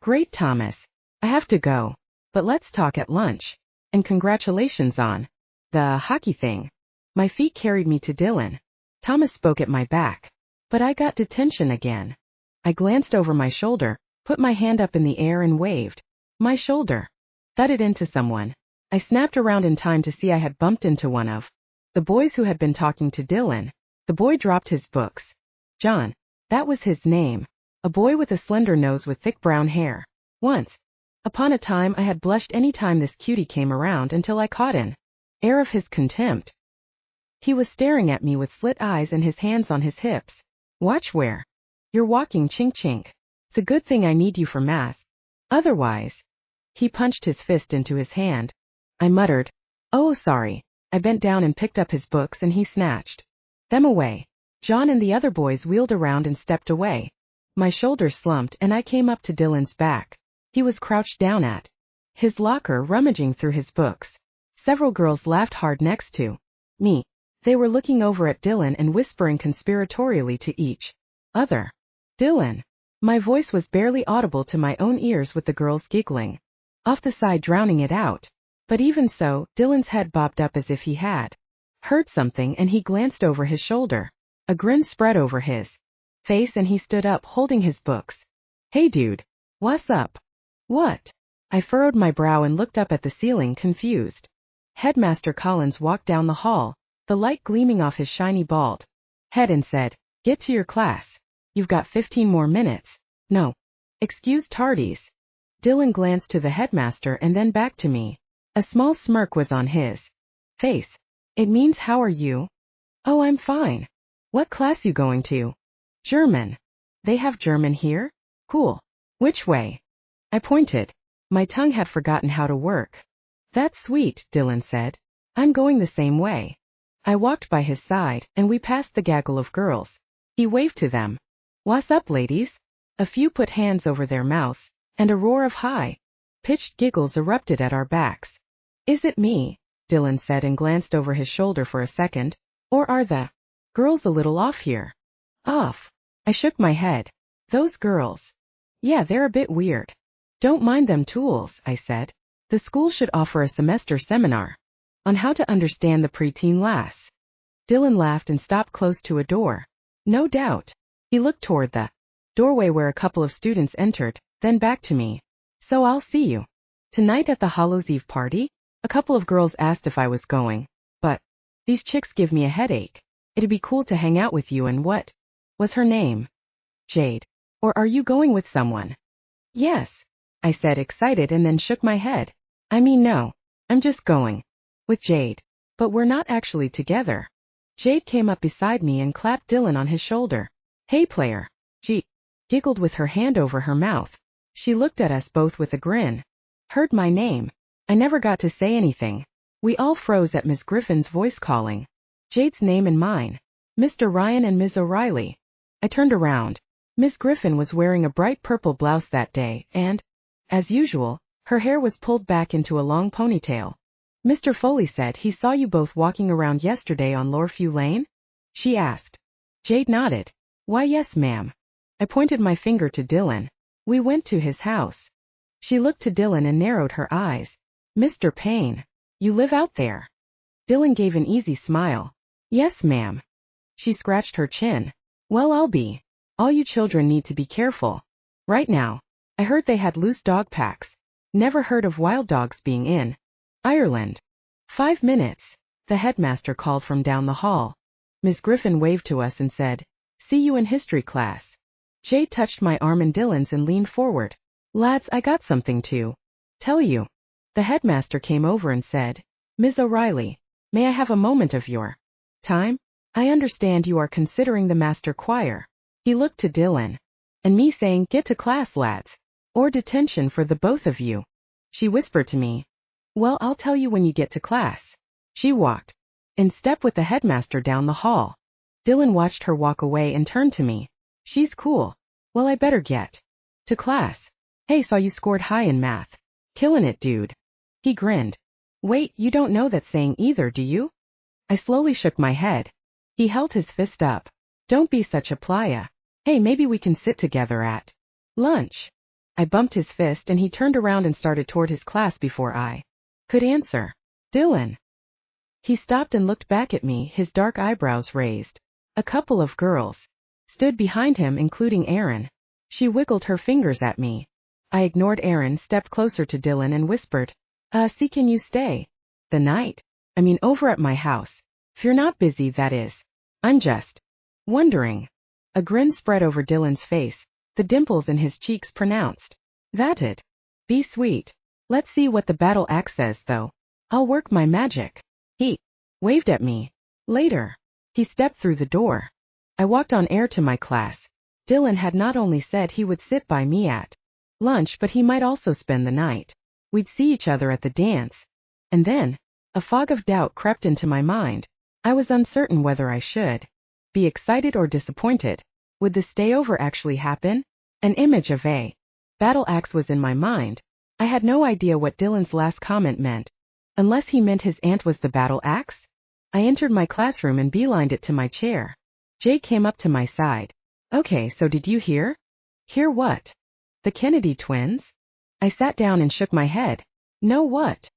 Great, Thomas. I have to go. But let's talk at lunch. And congratulations on the hockey thing. My feet carried me to Dylan. Thomas spoke at my back. But I got detention again. I glanced over my shoulder, put my hand up in the air and waved. My shoulder thudded into someone. I snapped around in time to see I had bumped into one of the boys who had been talking to Dylan. The boy dropped his books. John. That was his name. A boy with a slender nose with thick brown hair. Once upon a time I had blushed any time this cutie came around until I caught an air of his contempt. He was staring at me with slit eyes and his hands on his hips. Watch where you're walking, chink chink. It's a good thing I need you for math. Otherwise. He punched his fist into his hand. I muttered. Oh, sorry. I bent down and picked up his books and he snatched them away. John and the other boys wheeled around and stepped away. My shoulders slumped and I came up to Dylan's back. He was crouched down at his locker, rummaging through his books. Several girls laughed hard next to me. They were looking over at Dylan and whispering conspiratorially to each other. Dylan. My voice was barely audible to my own ears with the girls giggling off the side, drowning it out. But even so, Dylan's head bobbed up as if he had heard something and he glanced over his shoulder. A grin spread over his face and he stood up, holding his books. Hey dude. What's up? What? I furrowed my brow and looked up at the ceiling, confused. Headmaster Collins walked down the hall, the light gleaming off his shiny bald head, and said, Get to your class. You've got 15 more minutes. No. Excuse tardies. Dylan glanced to the headmaster and then back to me. A small smirk was on his Face. It means how are you? Oh, I'm fine. What class you going to? German. They have German here? Cool. Which way? I pointed. My tongue had forgotten how to work. That's sweet, Dylan said. I'm going the same way. I walked by his side, and we passed the gaggle of girls. He waved to them. What's up, ladies? A few put hands over their mouths, and a roar of high-pitched giggles erupted at our backs. Is it me? Dylan said and glanced over his shoulder for a second. Or are the girls a little off here? Off. I shook my head. Those girls. Yeah, they're a bit weird. Don't mind them tools, I said. The school should offer a semester seminar on how to understand the preteen lass. Dylan laughed and stopped close to a door. No doubt. He looked toward the doorway where a couple of students entered, then back to me. So I'll see you tonight at the Hallows Eve party? A couple of girls asked if I was going, but these chicks give me a headache. It'd be cool to hang out with you and what was her name? Jade. Or are you going with someone? Yes, I said, excited, and then shook my head. I mean, no, I'm just going with Jade. But we're not actually together. Jade came up beside me and clapped Dylan on his shoulder. Hey, player. She giggled with her hand over her mouth. She looked at us both with a grin. Heard my name. I never got to say anything. We all froze at Miss Griffin's voice calling Jade's name and mine. Mr. Ryan and Ms. O'Reilly. I turned around. Miss Griffin was wearing a bright purple blouse that day, and, as usual, her hair was pulled back into a long ponytail. Mr. Foley said he saw you both walking around yesterday on Loreview Lane? She asked. Jade nodded. Why, yes, ma'am. I pointed my finger to Dylan. We went to his house. She looked to Dylan and narrowed her eyes. Mr. Payne, you live out there? Dylan gave an easy smile. Yes, ma'am. She scratched her chin. Well, I'll be. All you children need to be careful. Right now. I heard they had loose dog packs. Never heard of wild dogs being in Ireland. 5 minutes. The headmaster called from down the hall. Miss Griffin waved to us and said, See you in history class. Jade touched my arm and Dylan's and leaned forward. Lads, I got something to tell you. The headmaster came over and said, Ms. O'Reilly, may I have a moment of your time? I understand you are considering the master choir. He looked to Dylan. And me saying, get to class, lads. Or detention for the both of you. She whispered to me. Well, I'll tell you when you get to class. She walked in step with the headmaster down the hall. Dylan watched her walk away and turned to me. She's cool. Well, I better get to class. Hey, saw you scored high in math. Killing it, dude. He grinned. Wait, you don't know that saying either, do you? I slowly shook my head. He held his fist up. Don't be such a playa. Hey, maybe we can sit together at lunch. I bumped his fist and he turned around and started toward his class before I could answer. Dylan. He stopped and looked back at me, his dark eyebrows raised. A couple of girls stood behind him, including Erin. She wiggled her fingers at me. I ignored Erin, stepped closer to Dylan and whispered, see, can you stay the night? I mean, over at my house. If you're not busy, that is. I'm just wondering. A grin spread over Dylan's face. The dimples in his cheeks pronounced. That'd be sweet. Let's see what the battle axe says, though. I'll work my magic. He waved at me. Later. He stepped through the door. I walked on air to my class. Dylan had not only said he would sit by me at lunch, but he might also spend the night. We'd see each other at the dance. And then, a fog of doubt crept into my mind. I was uncertain whether I should be excited or disappointed. Would the stayover actually happen? An image of a battle axe was in my mind. I had no idea what Dylan's last comment meant. Unless he meant his aunt was the battle axe? I entered my classroom and beelined it to my chair. Jay came up to my side. Okay, so did you hear? Hear what? The Kennedy twins? I sat down and shook my head. No, what?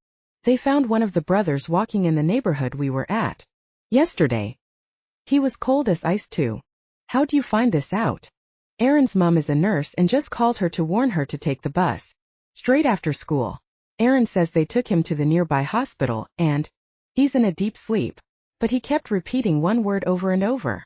They found one of the brothers walking in the neighborhood we were at yesterday. He was cold as ice too. How'd you find this out? Erin's mom is a nurse and just called her to warn her to take the bus straight after school. Erin says they took him to the nearby hospital and he's in a deep sleep. But he kept repeating one word over and over.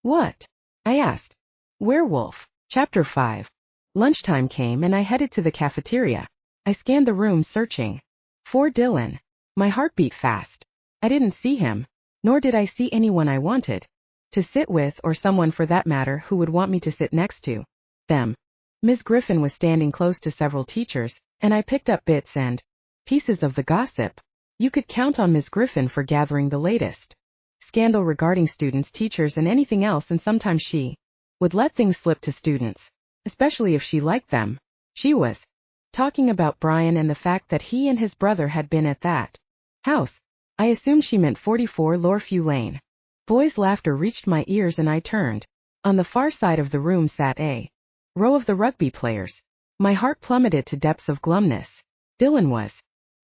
What? I asked. Werewolf. Chapter 5. Lunchtime came and I headed to the cafeteria. I scanned the room searching for Dylan. My heart beat fast. I didn't see him, nor did I see anyone I wanted to sit with, or someone for that matter who would want me to sit next to them. Ms. Griffin was standing close to several teachers, and I picked up bits and pieces of the gossip. You could count on Ms. Griffin for gathering the latest scandal regarding students, teachers, and anything else, and sometimes she would let things slip to students, especially if she liked them. She was talking about Brian and the fact that he and his brother had been at that house. I assumed she meant 44 Loreview Lane. Boys' laughter reached my ears and I turned. On the far side of the room sat a row of the rugby players. My heart plummeted to depths of glumness. Dylan was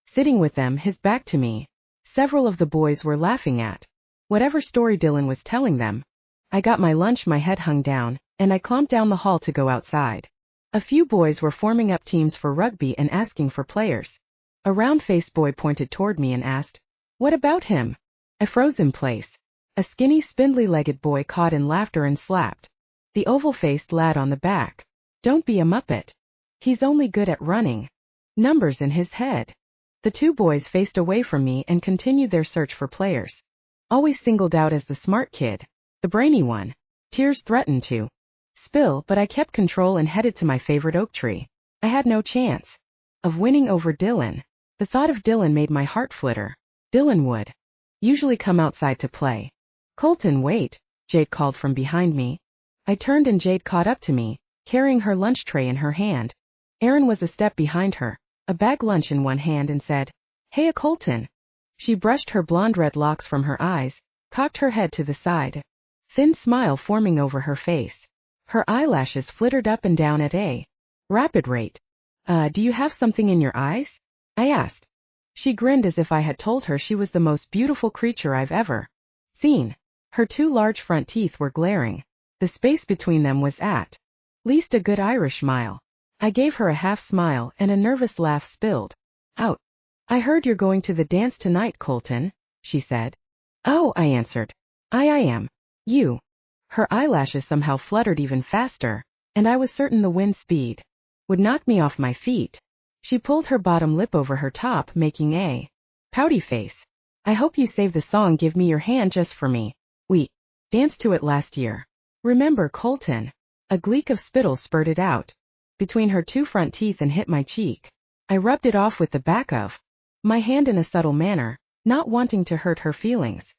sitting with them, his back to me. Several of the boys were laughing at whatever story Dylan was telling them. I got my lunch, my head hung down, and I clomped down the hall to go outside. A few boys were forming up teams for rugby and asking for players. A round-faced boy pointed toward me and asked, "What about him?" I froze in place. A skinny, spindly-legged boy caught in laughter and slapped the oval-faced lad on the back. "Don't be a muppet. He's only good at running. Numbers in his head." The two boys faced away from me and continued their search for players. Always singled out as the smart kid, the brainy one. Tears threatened to spill, but I kept control and headed to my favorite oak tree. I had no chance of winning over Dylan. The thought of Dylan made my heart flitter. Dylan would usually come outside to play. "Colton, wait," Jade called from behind me. I turned and Jade caught up to me, carrying her lunch tray in her hand. Erin was a step behind her, a bag lunch in one hand, and said, "Hey, Colton." She brushed her blonde-red locks from her eyes, cocked her head to the side, thin smile forming over her face. Her eyelashes flittered up and down at a rapid rate. Do you have something in your eyes?" I asked. She grinned as if I had told her she was the most beautiful creature I've ever seen. Her two large front teeth were glaring. The space between them was at least a good Irish mile. I gave her a half smile and a nervous laugh spilled out. "I heard you're going to the dance tonight, Colton," she said. "Oh," I answered. I am. You." Her eyelashes somehow fluttered even faster, and I was certain the wind speed would knock me off my feet. She pulled her bottom lip over her top, making a pouty face. "I hope you save the song Give Me Your Hand just for me. We danced to it last year. Remember, Colton?" A gleek of spittle spurted out between her two front teeth and hit my cheek. I rubbed it off with the back of my hand in a subtle manner, not wanting to hurt her feelings.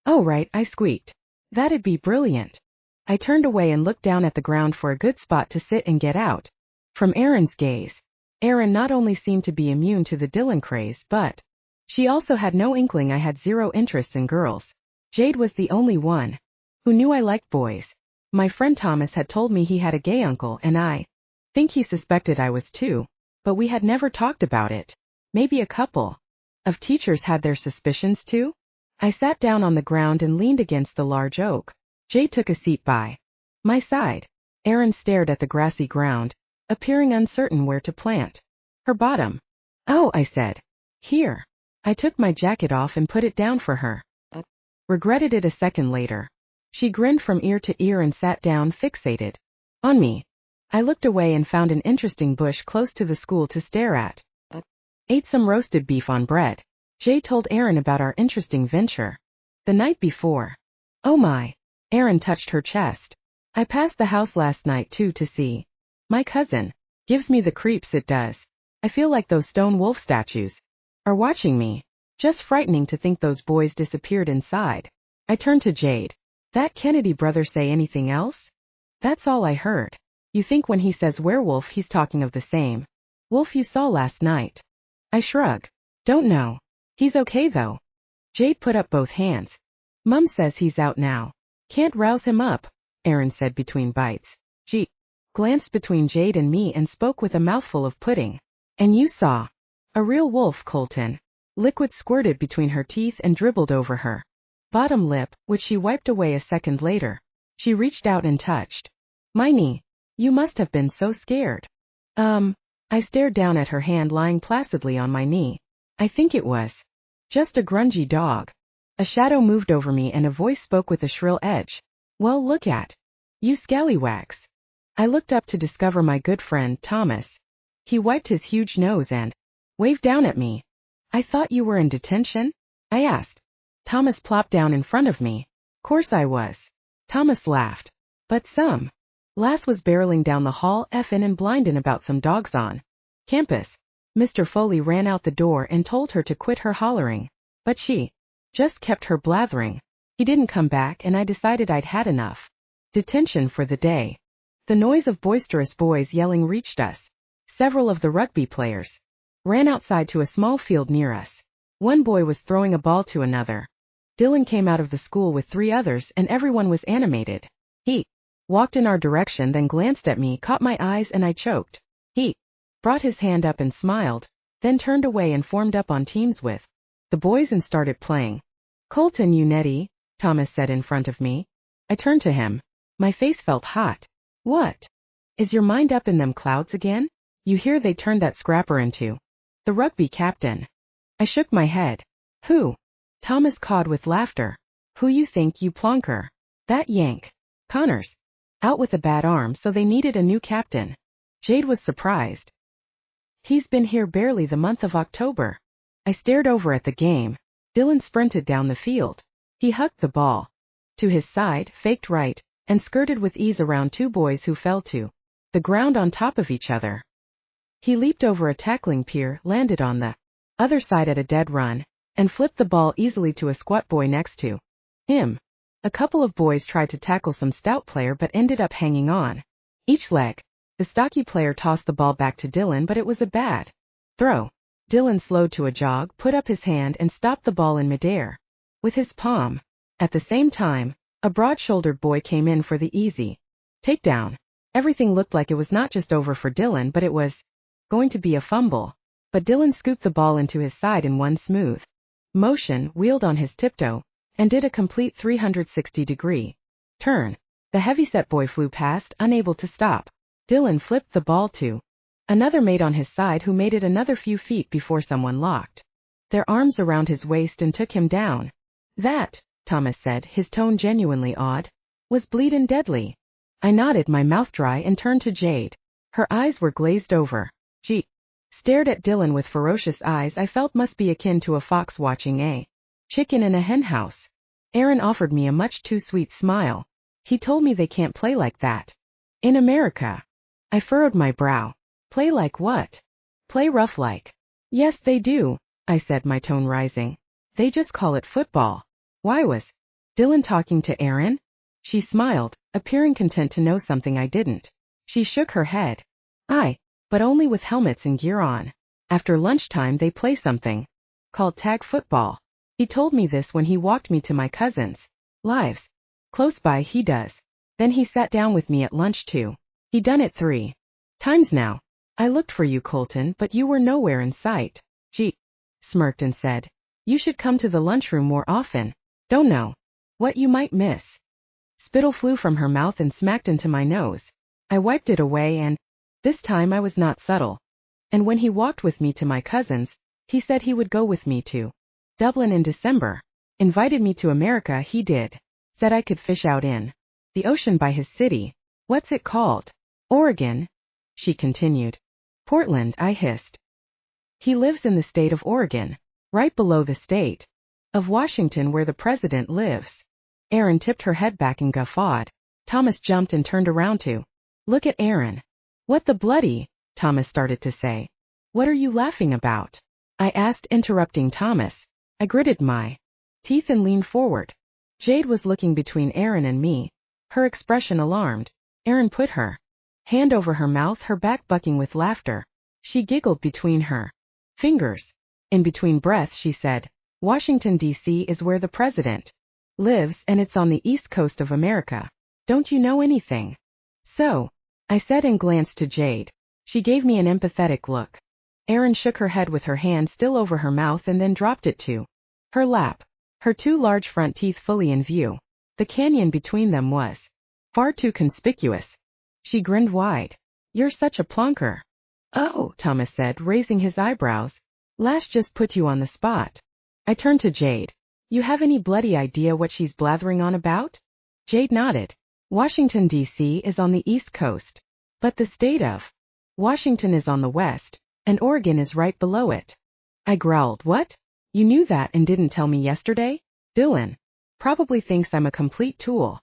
"Oh right," I squeaked. "That'd be brilliant." I turned away and looked down at the ground for a good spot to sit and get out from Erin's gaze. Erin not only seemed to be immune to the Dylan craze, but she also had no inkling I had zero interest in girls. Jade was the only one who knew I liked boys. My friend Thomas had told me he had a gay uncle, and I think he suspected I was too, but we had never talked about it. Maybe a couple of teachers had their suspicions too? I sat down on the ground and leaned against the large oak. Jade took a seat by my side. Erin stared at the grassy ground, appearing uncertain where to plant her bottom. "Oh," I said. "Here." I took my jacket off and put it down for her. Regretted it a second later. She grinned from ear to ear and sat down, fixated on me. I looked away and found an interesting bush close to the school to stare at. Ate some roasted beef on bread. Jay told Erin about our interesting venture the night before. "Oh my." Erin touched her chest. "I passed the house last night too to see my cousin. Gives me the creeps, it does. I feel like those stone wolf statues are watching me. Just frightening to think those boys disappeared inside." I turned to Jade. "That Kennedy brother say anything else?" "That's all I heard. You think when he says werewolf he's talking of the same wolf you saw last night?" I shrugged. "Don't know. He's okay though." Jade put up both hands. "Mum says he's out now. Can't rouse him up," Erin said between bites. She glanced between Jade and me and spoke with a mouthful of pudding. "And you saw a real wolf, Colton." Liquid squirted between her teeth and dribbled over her bottom lip, which she wiped away a second later. She reached out and touched my knee. "You must have been so scared." I stared down at her hand lying placidly on my knee. "I think it was just a grungy dog." A shadow moved over me and a voice spoke with a shrill edge. "Well, look at you scallywags." I looked up to discover my good friend, Thomas. He wiped his huge nose and waved down at me. "I thought you were in detention?" I asked. Thomas plopped down in front of me. Course I was. Thomas laughed. But some lass was barreling down the hall effin' and blindin' about some dogs on campus. Mr. Foley ran out the door and told her to quit her hollering. But she just kept her blathering. He didn't come back and I decided I'd had enough. Detention for the day. The noise of boisterous boys yelling reached us. Several of the rugby players ran outside to a small field near us. One boy was throwing a ball to another. Dylan came out of the school with 3 others and everyone was animated. He walked in our direction, then glanced at me, caught my eyes, and I choked. He brought his hand up and smiled, then turned away and formed up on teams with the boys and started playing. Colton, you netty, Thomas said in front of me. I turned to him. My face felt hot. What? Is your mind up in them clouds again? You hear they turned that scrapper into the rugby captain. I shook my head. Who? Thomas cawed with laughter. Who you think, you plonker? That Yank. Connors. Out with a bad arm, so they needed a new captain. Jade was surprised. He's been here barely the month of October. I stared over at the game. Dylan sprinted down the field. He hugged the ball to his side, faked right, and skirted with ease around 2 boys who fell to the ground on top of each other. He leaped over a tackling pier, landed on the other side at a dead run, and flipped the ball easily to a squat boy next to him. A couple of boys tried to tackle some stout player but ended up hanging on each leg. The stocky player tossed the ball back to Dylan, but it was a bad throw. Dylan slowed to a jog, put up his hand and stopped the ball in midair with his palm. At the same time, a broad-shouldered boy came in for the easy takedown. Everything looked like it was not just over for Dylan, but it was going to be a fumble. But Dylan scooped the ball into his side in one smooth motion, wheeled on his tiptoe, and did a complete 360-degree turn. The heavyset boy flew past, unable to stop. Dylan flipped the ball to another mate on his side who made it another few feet before someone locked their arms around his waist and took him down. That, Thomas said, his tone genuinely odd, was bleedin' deadly. I nodded, my mouth dry, and turned to Jade. Her eyes were glazed over. She stared at Dylan with ferocious eyes I felt must be akin to a fox watching a chicken in a henhouse. Aaron offered me a much too sweet smile. He told me they can't play like that in America. I furrowed my brow. Play like what? Play rough like. Yes, they do, I said, my tone rising. They just call it football. Why was Dylan talking to Aaron? She smiled, appearing content to know something I didn't. She shook her head. But only with helmets and gear on. After lunchtime they play something called tag football. He told me this when he walked me to my cousin's lives. Close by, he does. Then he sat down with me at lunch too. He done it 3 times now. I looked for you, Colton, but you were nowhere in sight. She smirked and said, you should come to the lunchroom more often. Don't know what you might miss. Spittle flew from her mouth and smacked into my nose. I wiped it away and this time I was not subtle. And when he walked with me to my cousin's, he said he would go with me to Dublin in December. Invited me to America, he did. Said I could fish out in the ocean by his city. What's it called? Oregon, she continued. Portland, I hissed. He lives in the state of Oregon, right below the state of Washington where the president lives. Aaron tipped her head back and guffawed. Thomas jumped and turned around to look at Aaron. What the bloody? Thomas started to say. What are you laughing about? I asked, interrupting Thomas. I gritted my teeth and leaned forward. Jade was looking between Aaron and me, her expression alarmed. Aaron put her hand over her mouth, her back bucking with laughter. She giggled between her fingers. In between breaths she said, Washington, D.C. is where the president lives and it's on the east coast of America. Don't you know anything? So, I said and glanced to Jade. She gave me an empathetic look. Aaron shook her head with her hand still over her mouth and then dropped it to her lap, her 2 large front teeth fully in view. The canyon between them was far too conspicuous. She grinned wide. You're such a plonker. Oh, Thomas said, raising his eyebrows. Lash just put you on the spot. I turned to Jade. You have any bloody idea what she's blathering on about? Jade nodded. Washington, D.C. is on the east coast, but the state of Washington is on the west, and Oregon is right below it. I growled, what? You knew that and didn't tell me yesterday? Dylan. Probably thinks I'm a complete tool.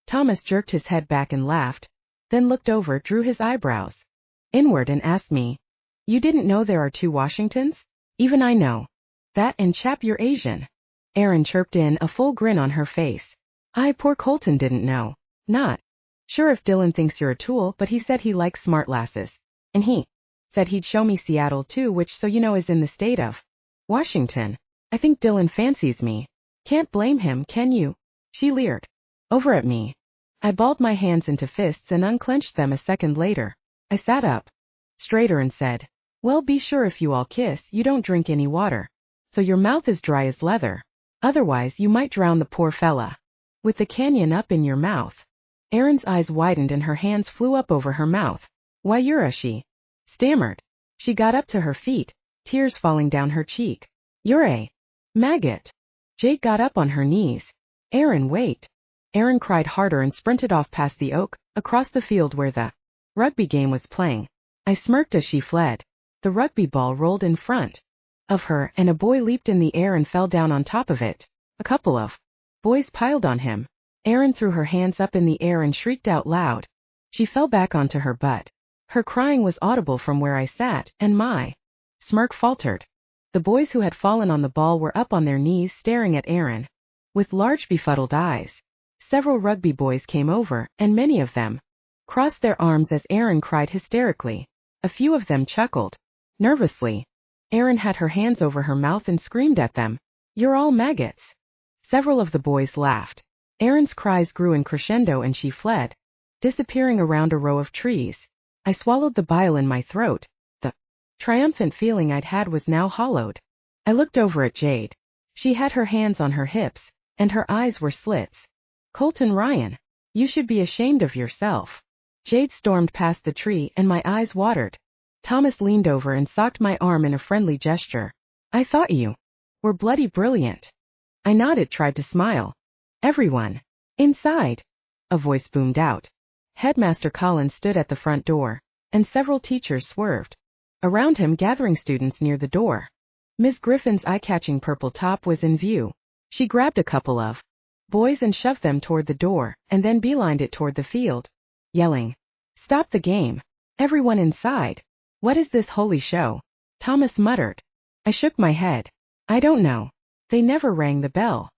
Thomas jerked his head back and laughed, then looked over, drew his eyebrows inward and asked me, "You didn't know there are two Washingtons?" "Even I know that, and chap, you're Asian." Erin chirped in, a full grin on her face. Poor Colton didn't know. Not sure if Dylan thinks you're a tool, but he said he likes smart lasses. And he said he'd show me Seattle too, which, so you know, is in the state of Washington. I think Dylan fancies me. Can't blame him, can you? She leered over at me. I balled my hands into fists and unclenched them a second later. I sat up straighter and said, "Well, be sure if you all kiss, you don't drink any water. So your mouth is dry as leather. Otherwise you might drown the poor fella. With the canyon up in your mouth." Erin's eyes widened and her hands flew up over her mouth. "Why, you're she stammered. She got up to her feet, tears falling down her cheek. "You're a maggot." Jade got up on her knees. "Erin, wait." Erin cried harder and sprinted off past the oak, across the field where the rugby game was playing. I smirked as she fled. The rugby ball rolled in front of her, and a boy leaped in the air and fell down on top of it. A couple of boys piled on him. Erin threw her hands up in the air and shrieked out loud. She fell back onto her butt. Her crying was audible from where I sat, and my smirk faltered. The boys who had fallen on the ball were up on their knees staring at Erin with large befuddled eyes. Several rugby boys came over, and many of them crossed their arms as Erin cried hysterically. A few of them chuckled nervously. Erin had her hands over her mouth and screamed at them, "You're all maggots." Several of the boys laughed. Erin's cries grew in crescendo and she fled, disappearing around a row of trees. I swallowed the bile in my throat. The triumphant feeling I'd had was now hollowed. I looked over at Jade. She had her hands on her hips, and her eyes were slits. "Colton Ryan, you should be ashamed of yourself." Jade stormed past the tree and my eyes watered. Thomas leaned over and socked my arm in a friendly gesture. "I thought you were bloody brilliant." I nodded, tried to smile. "Everyone inside," a voice boomed out. Headmaster Collins stood at the front door, and several teachers swerved around him, gathering students near the door. Miss Griffin's eye-catching purple top was in view. She grabbed a couple of boys and shoved them toward the door, and then beelined it toward the field, yelling, "Stop the game. Everyone inside." "What is this holy show?" Thomas muttered. I shook my head. "I don't know. They never rang the bell."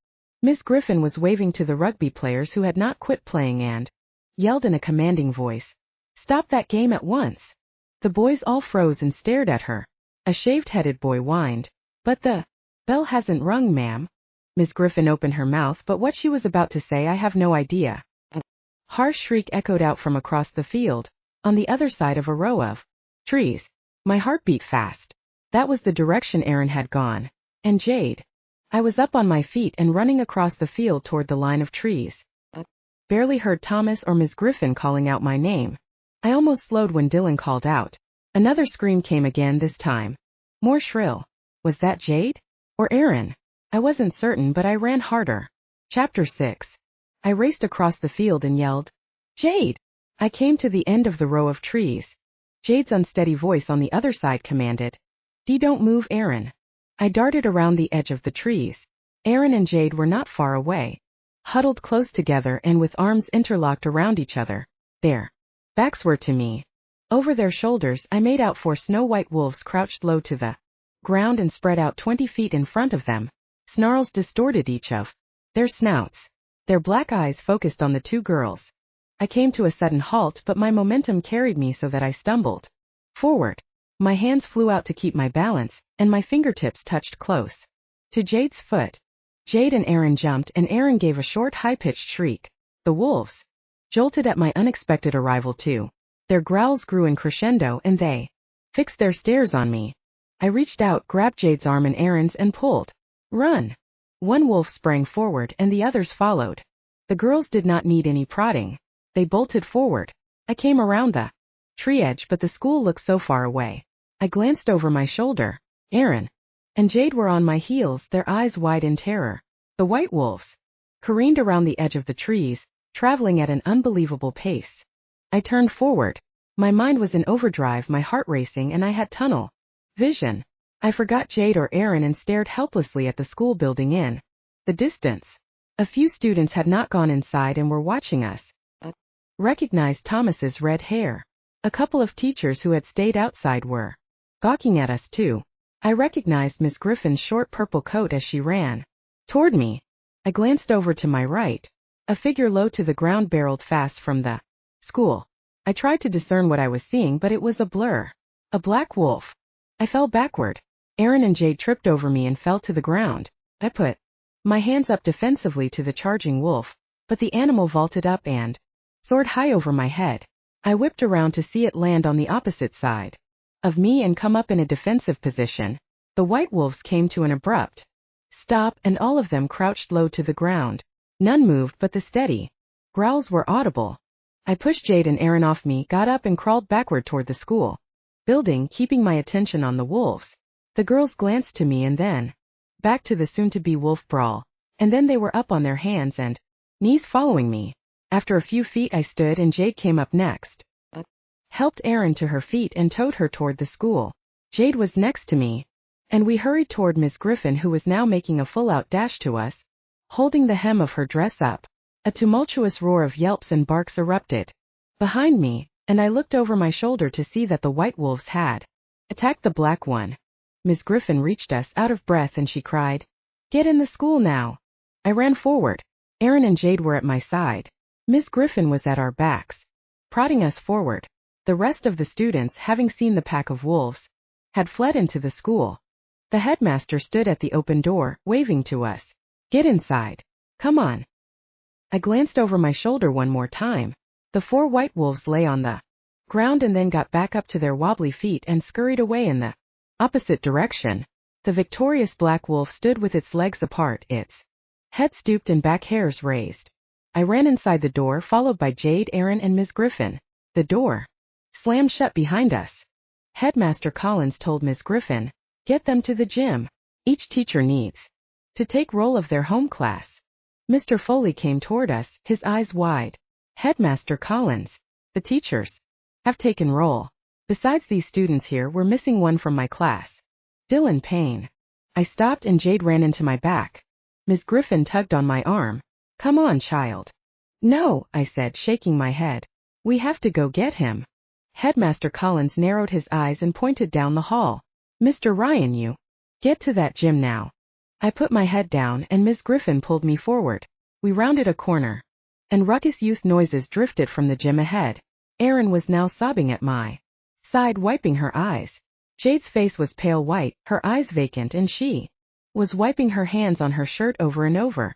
Miss Griffin was waving to the rugby players who had not quit playing and yelled in a commanding voice, "Stop that game at once." The boys all froze and stared at her. A shaved-headed boy whined, "But the bell hasn't rung, ma'am." Miss Griffin opened her mouth, but what she was about to say I have no idea. A harsh shriek echoed out from across the field, on the other side of a row of trees. My heart beat fast. That was the direction Erin had gone. And Jade. I was up on my feet and running across the field toward the line of trees. I barely heard Thomas or Miss Griffin calling out my name. I almost slowed when Dylan called out. Another scream came again, this time more shrill. Was that Jade? Or Erin? I wasn't certain, but I ran harder. Chapter 6. I raced across the field and yelled, "Jade!" I came to the end of the row of trees. Jade's unsteady voice on the other side commanded, Don't move, Erin." I darted around the edge of the trees. Erin and Jade were not far away, huddled close together and with arms interlocked around each other. Their backs were to me. Over their shoulders I made out 4 snow-white wolves crouched low to the ground and spread out 20 feet in front of them. Snarls distorted each of their snouts. Their black eyes focused on the 2 girls. I came to a sudden halt, but my momentum carried me so that I stumbled forward. My hands flew out to keep my balance, and my fingertips touched close to Jade's foot. Jade and Erin jumped, and Erin gave a short, high-pitched shriek. The wolves jolted at my unexpected arrival too. Their growls grew in crescendo, and they fixed their stares on me. I reached out, grabbed Jade's arm and Erin's, and pulled. "Run!" One wolf sprang forward, and the others followed. The girls did not need any prodding. They bolted forward. I came around the tree edge, but the school looked so far away. I glanced over my shoulder. Erin and Jade were on my heels, their eyes wide in terror. The white wolves careened around the edge of the trees, traveling at an unbelievable pace. I turned forward. My mind was in overdrive, my heart racing, and I had tunnel vision. I forgot Jade or Erin and stared helplessly at the school building in the distance. A few students had not gone inside and were watching us. I recognized Thomas's red hair. A couple of teachers who had stayed outside were gawking at us too. I recognized Miss Griffin's short purple coat as she ran toward me. I glanced over to my right. A figure low to the ground barreled fast from the school. I tried to discern what I was seeing, but it was a blur. A black wolf. I fell backward. Aaron and Jade tripped over me and fell to the ground. I put my hands up defensively to the charging wolf, but the animal vaulted up and soared high over my head. I whipped around to see it land on the opposite side of me and come up in a defensive position. The white wolves came to an abrupt stop and all of them crouched low to the ground. None moved, but the steady growls were audible. I pushed Jade and Aaron off me, got up and crawled backward toward the school building, keeping my attention on the wolves. The girls glanced to me and then back to the soon-to-be wolf brawl, and then they were up on their hands and knees following me. After a few feet I stood and Jade came up next. I helped Aaron to her feet and towed her toward the school. Jade was next to me, and we hurried toward Miss Griffin, who was now making a full-out dash to us, holding the hem of her dress up. A tumultuous roar of yelps and barks erupted behind me, and I looked over my shoulder to see that the white wolves had attacked the black one. Miss Griffin reached us, out of breath, and she cried, "Get in the school now." I ran forward. Aaron and Jade were at my side. Miss Griffin was at our backs, prodding us forward. The rest of the students, having seen the pack of wolves, had fled into the school. The headmaster stood at the open door, waving to us. "Get inside. Come on." I glanced over my shoulder one more time. The 4 white wolves lay on the ground and then got back up to their wobbly feet and scurried away in the opposite direction. The victorious black wolf stood with its legs apart, its head stooped and back hairs raised. I ran inside the door, followed by Jade, Aaron, and Miss Griffin. The door slammed shut behind us. Headmaster Collins told Miss Griffin, "Get them to the gym. Each teacher needs to take roll of their home class." Mr. Foley came toward us, his eyes wide. "Headmaster Collins, the teachers have taken roll. Besides these students here, we're missing one from my class. Dylan Payne." I stopped and Jade ran into my back. Miss Griffin tugged on my arm. "Come on, child." "No," I said, shaking my head. "We have to go get him." Headmaster Collins narrowed his eyes and pointed down the hall. "Mr. Ryan, you get to that gym now." I put my head down and Miss Griffin pulled me forward. We rounded a corner, and ruckus youth noises drifted from the gym ahead. Erin was now sobbing at my side, wiping her eyes. Jade's face was pale white, her eyes vacant, and she was wiping her hands on her shirt over and over.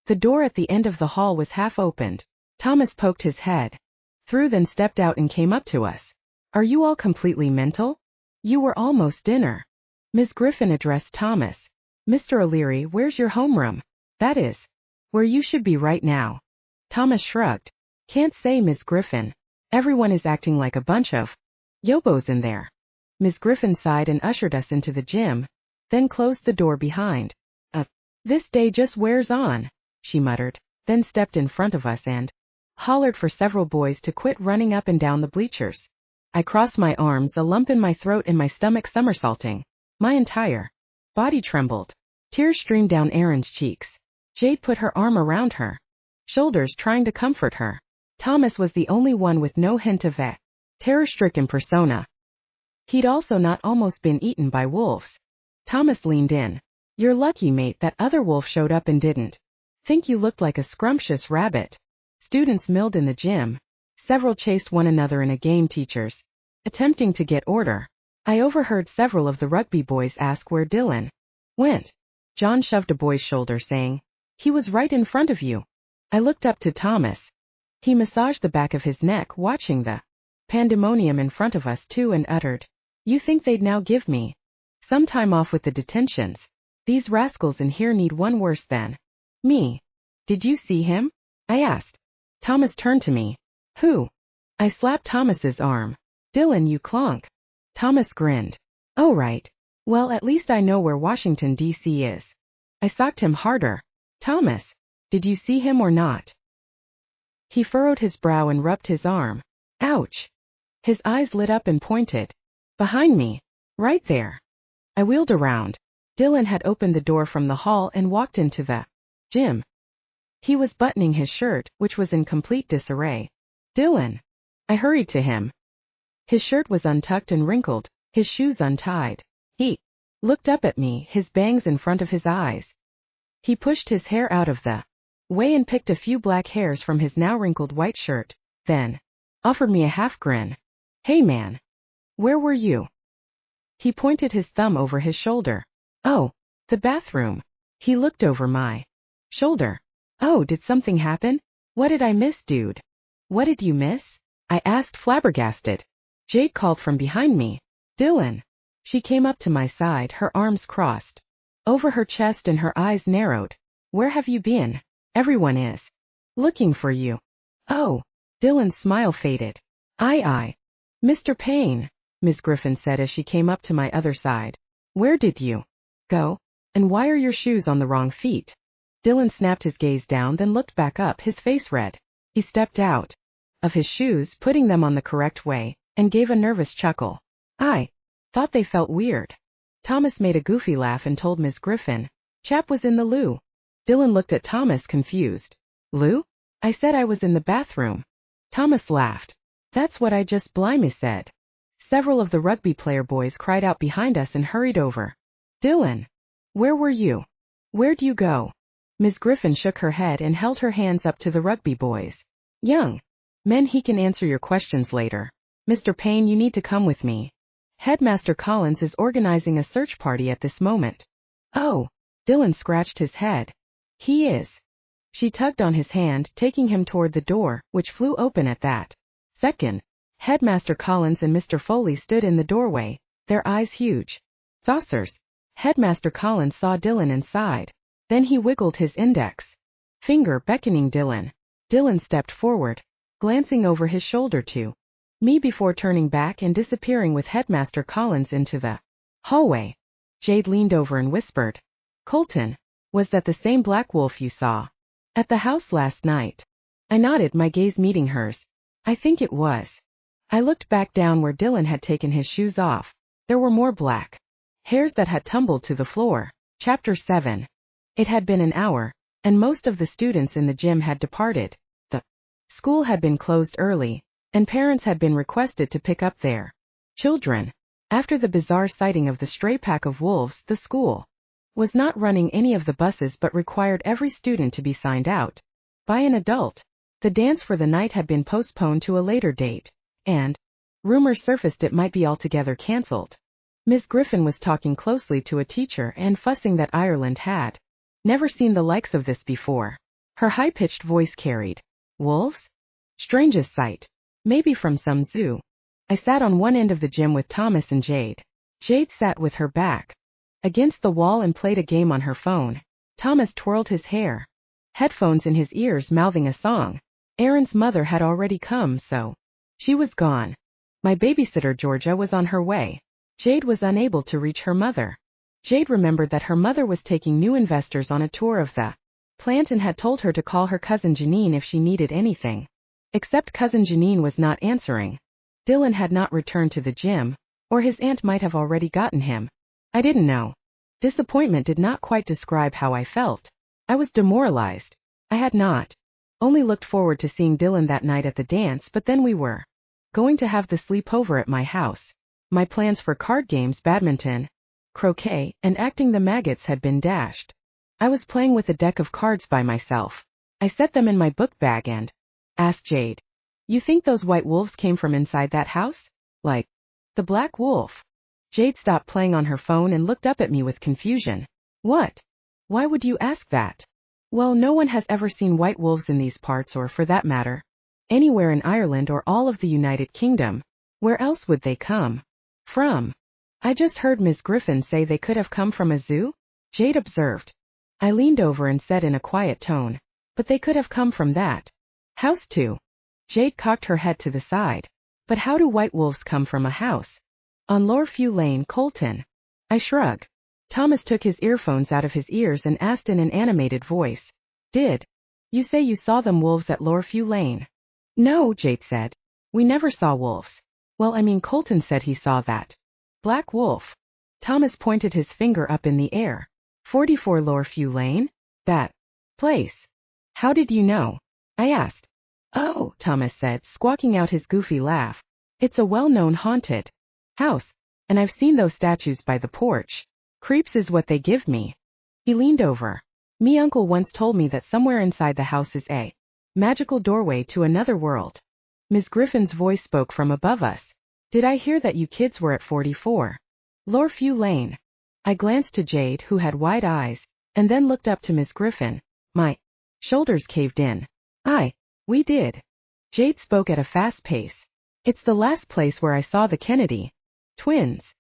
The door at the end of the hall was half opened. Thomas poked his head through, then stepped out and came up to us. "Are you all completely mental? You were almost dinner." Miss Griffin addressed Thomas. "Mr. O'Leary, where's your homeroom? That is where you should be right now." Thomas shrugged. "Can't say, Miss Griffin. Everyone is acting like a bunch of yobos in there." Miss Griffin sighed and ushered us into the gym, then closed the door behind us. "This day just wears on," she muttered, then stepped in front of us and hollered for several boys to quit running up and down the bleachers. I crossed my arms, a lump in my throat and my stomach somersaulting. My entire body trembled. Tears streamed down Erin's cheeks. Jade put her arm around her shoulders, trying to comfort her. Thomas was the only one with no hint of a terror-stricken persona. He'd also not almost been eaten by wolves. Thomas leaned in. "You're lucky, mate, that other wolf showed up and didn't think you looked like a scrumptious rabbit." Students milled in the gym. Several chased one another in a game, teachers attempting to get order. I overheard several of the rugby boys ask where Dylan went. John shoved a boy's shoulder, saying, "He was right in front of you." I looked up to Thomas. He massaged the back of his neck, watching the pandemonium in front of us too, and uttered, "You think they'd now give me some time off with the detentions? These rascals in here need one worse than me." "Did you see him?" I asked. Thomas turned to me. "Who?" I slapped Thomas's arm. "Dylan, you clonk." Thomas grinned. "Oh, right. Well, at least I know where Washington, D.C. is." I socked him harder. "Thomas, did you see him or not?" He furrowed his brow and rubbed his arm. "Ouch." His eyes lit up and pointed. "Behind me. Right there." I wheeled around. Dylan had opened the door from the hall and walked into the Jim. He was buttoning his shirt, which was in complete disarray. Dylan. I hurried to him. His shirt was untucked and wrinkled, his shoes untied. He looked up at me, his bangs in front of his eyes. He pushed his hair out of the way and picked a few black hairs from his now wrinkled white shirt, then offered me a half grin. Hey man. Where were you? He pointed his thumb over his shoulder. Oh, the bathroom. He looked over my shoulder. Oh, did something happen? What did I miss, dude? What did you miss? I asked, flabbergasted. Jade called from behind me. Dylan. She came up to my side, her arms crossed over her chest and her eyes narrowed. Where have you been? Everyone is looking for you. Oh. Dylan's smile faded. I. Mr. Payne, Miss Griffin said as she came up to my other side. Where did you go? And why are your shoes on the wrong feet? Dylan snapped his gaze down, then looked back up, his face red. He stepped out of his shoes, putting them on the correct way, and gave a nervous chuckle. I thought they felt weird. Thomas made a goofy laugh and told Miss Griffin. Chap was in the loo. Dylan looked at Thomas, confused. Loo? I said I was in the bathroom. Thomas laughed. That's what I just blimey said. Several of the rugby player boys cried out behind us and hurried over. Dylan. Where were you? Where'd you go? Miss Griffin shook her head and held her hands up to the rugby boys. Young men, he can answer your questions later. Mr. Payne, you need to come with me. Headmaster Collins is organizing a search party at this moment. Oh. Dylan scratched his head. He is. She tugged on his hand, taking him toward the door, which flew open at that second. Headmaster Collins and Mr. Foley stood in the doorway, their eyes huge saucers. Headmaster Collins saw Dylan and sighed. Then he wiggled his index finger, beckoning Dylan. Dylan stepped forward, glancing over his shoulder to me before turning back and disappearing with Headmaster Collins into the hallway. Jade leaned over and whispered. Colton, was that the same black wolf you saw at the house last night? I nodded, my gaze meeting hers. I think it was. I looked back down where Dylan had taken his shoes off. There were more black hairs that had tumbled to the floor. Chapter 7. It had been an hour, and most of the students in the gym had departed. The school had been closed early, and parents had been requested to pick up their children. After the bizarre sighting of the stray pack of wolves, the school was not running any of the buses but required every student to be signed out by an adult. The dance for the night had been postponed to a later date, and rumors surfaced it might be altogether cancelled. Miss Griffin was talking closely to a teacher and fussing that Ireland had never seen the likes of this before. Her high-pitched voice carried, wolves? Strangest sight. Maybe from some zoo. I sat on one end of the gym with Thomas and Jade. Jade sat with her back against the wall and played a game on her phone. Thomas twirled his hair, headphones in his ears, mouthing a song. Aaron's mother had already come, so she was gone. My babysitter Georgia was on her way. Jade was unable to reach her mother. Jade remembered that her mother was taking new investors on a tour of the plant and had told her to call her cousin Janine if she needed anything. Except cousin Janine was not answering. Dylan had not returned to the gym, or his aunt might have already gotten him. I didn't know. Disappointment did not quite describe how I felt. I was demoralized. I had not only looked forward to seeing Dylan that night at the dance, but then we were going to have the sleepover at my house. My plans for card games, badminton, croquet, and acting the maggots had been dashed. I was playing with a deck of cards by myself. I set them in my book bag and asked Jade, you think those white wolves came from inside that house? Like the black wolf? Jade stopped playing on her phone and looked up at me with confusion. What? Why would you ask that? Well, no one has ever seen white wolves in these parts, or for that matter, anywhere in Ireland or all of the United Kingdom. Where else would they come from? I just heard Miss Griffin say they could have come from a zoo, Jade observed. I leaned over and said in a quiet tone, but they could have come from that house too. Jade cocked her head to the side. But how do white wolves come from a house? On Lowre Lane, Colton. I shrugged. Thomas took his earphones out of his ears and asked in an animated voice, did you say you saw them wolves at Lowre Lane? No, Jade said. We never saw wolves. Well, I mean, Colton said he saw that black wolf. Thomas pointed his finger up in the air. 44 Lowre Lane? That place. How did you know? I asked. Oh, Thomas said, squawking out his goofy laugh. It's a well-known haunted house, and I've seen those statues by the porch. Creeps is what they give me. He leaned over. Me uncle once told me that somewhere inside the house is a magical doorway to another world. Ms. Griffin's voice spoke from above us. Did I hear that you kids were at 44? Lowre Lane. I glanced to Jade, who had wide eyes, and then looked up to Miss Griffin. My shoulders caved in. We did. Jade spoke at a fast pace. It's the last place where I saw the Kennedy twins.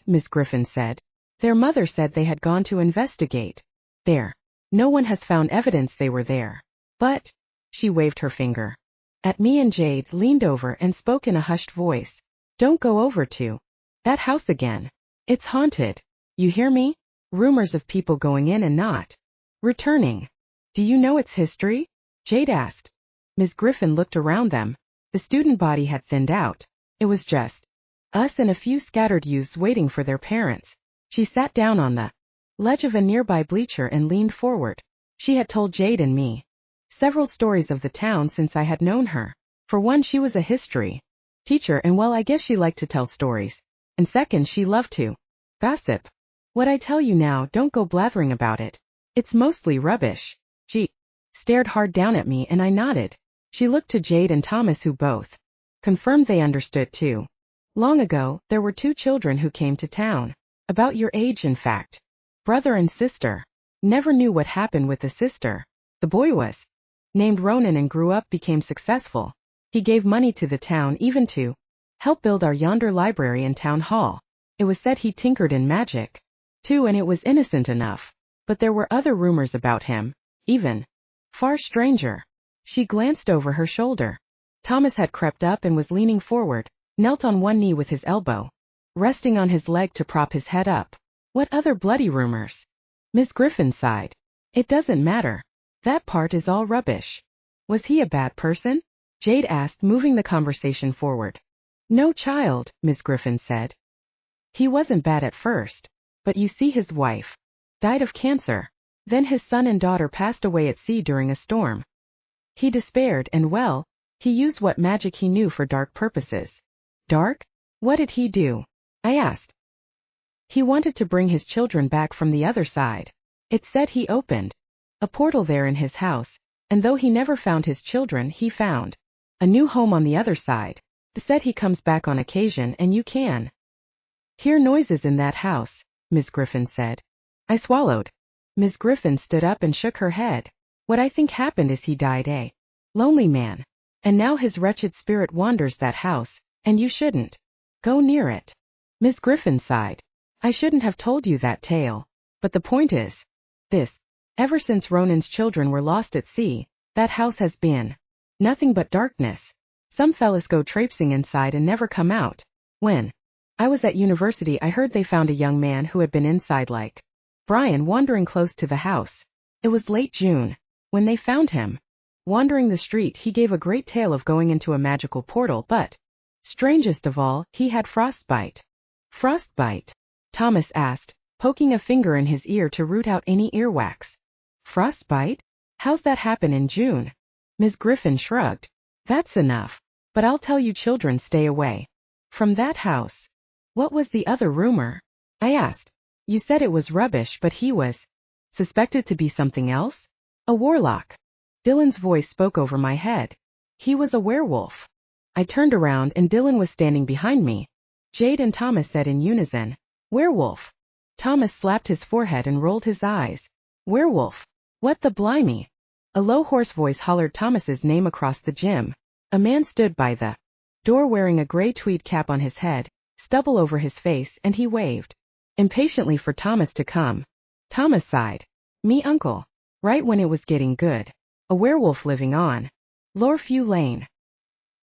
Miss Griffin said. Their mother said they had gone to investigate. There. No one has found evidence they were there. But, she waved her finger at me, and Jade leaned over and spoke in a hushed voice. Don't go over to that house again. It's haunted. You hear me? Rumors of people going in and not returning. Do you know its history? Jade asked. Ms. Griffin looked around them. The student body had thinned out. It was just us and a few scattered youths waiting for their parents. She sat down on the ledge of a nearby bleacher and leaned forward. She had told Jade and me several stories of the town since I had known her. For one, she was a history teacher, and well, I guess she liked to tell stories. And second, she loved to gossip. What I tell you now, don't go blathering about it. It's mostly rubbish. She stared hard down at me, and I nodded. She looked to Jade and Thomas, who both confirmed they understood too. Long ago, there were 2 children who came to town. About your age, in fact. Brother and sister. Never knew what happened with the sister. The boy was named Ronan and grew up, became successful. He gave money to the town, even to help build our yonder library and town hall. It was said he tinkered in magic too, and it was innocent enough. But there were other rumors about him, even far stranger. She glanced over her shoulder. Thomas had crept up and was leaning forward, knelt on one knee with his elbow resting on his leg to prop his head up. What other bloody rumors? Miss Griffin sighed. It doesn't matter. That part is all rubbish. Was he a bad person? Jade asked, moving the conversation forward. No, child, Miss Griffin said. He wasn't bad at first. But you see, his wife died of cancer. Then his son and daughter passed away at sea during a storm. He despaired, and well, he used what magic he knew for dark purposes. Dark? What did he do? I asked. He wanted to bring his children back from the other side. It said he opened a portal there in his house, and though he never found his children, he found a new home on the other side. It said he comes back on occasion, and you can hear noises in that house, Miss Griffin said. I swallowed. Miss Griffin stood up and shook her head. What I think happened is he died a lonely man. And now his wretched spirit wanders that house, and you shouldn't go near it. Miss Griffin sighed. I shouldn't have told you that tale. But the point is this. Ever since Ronan's children were lost at sea, that house has been nothing but darkness. Some fellas go traipsing inside and never come out. When I was at university, I heard they found a young man who had been inside like Brian wandering close to the house. It was late June when they found him wandering the street. He gave a great tale of going into a magical portal, but strangest of all, he had frostbite. Frostbite? Thomas asked, poking a finger in his ear to root out any earwax. Frostbite? How's that happen in June? Ms. Griffin shrugged. That's enough. But I'll tell you, children, stay away from that house. What was the other rumor? I asked. You said it was rubbish, but he was suspected to be something else? A warlock. Dylan's voice spoke over my head. He was a werewolf. I turned around and Dylan was standing behind me. Jade and Thomas said in unison, Werewolf. Thomas slapped his forehead and rolled his eyes. Werewolf. What the blimey? A low hoarse voice hollered Thomas's name across the gym. A man stood by the door wearing a gray tweed cap on his head, stubble over his face, and he waved impatiently for Thomas to come. Thomas sighed. Me uncle. Right when it was getting good. A werewolf living on Lowre Lane.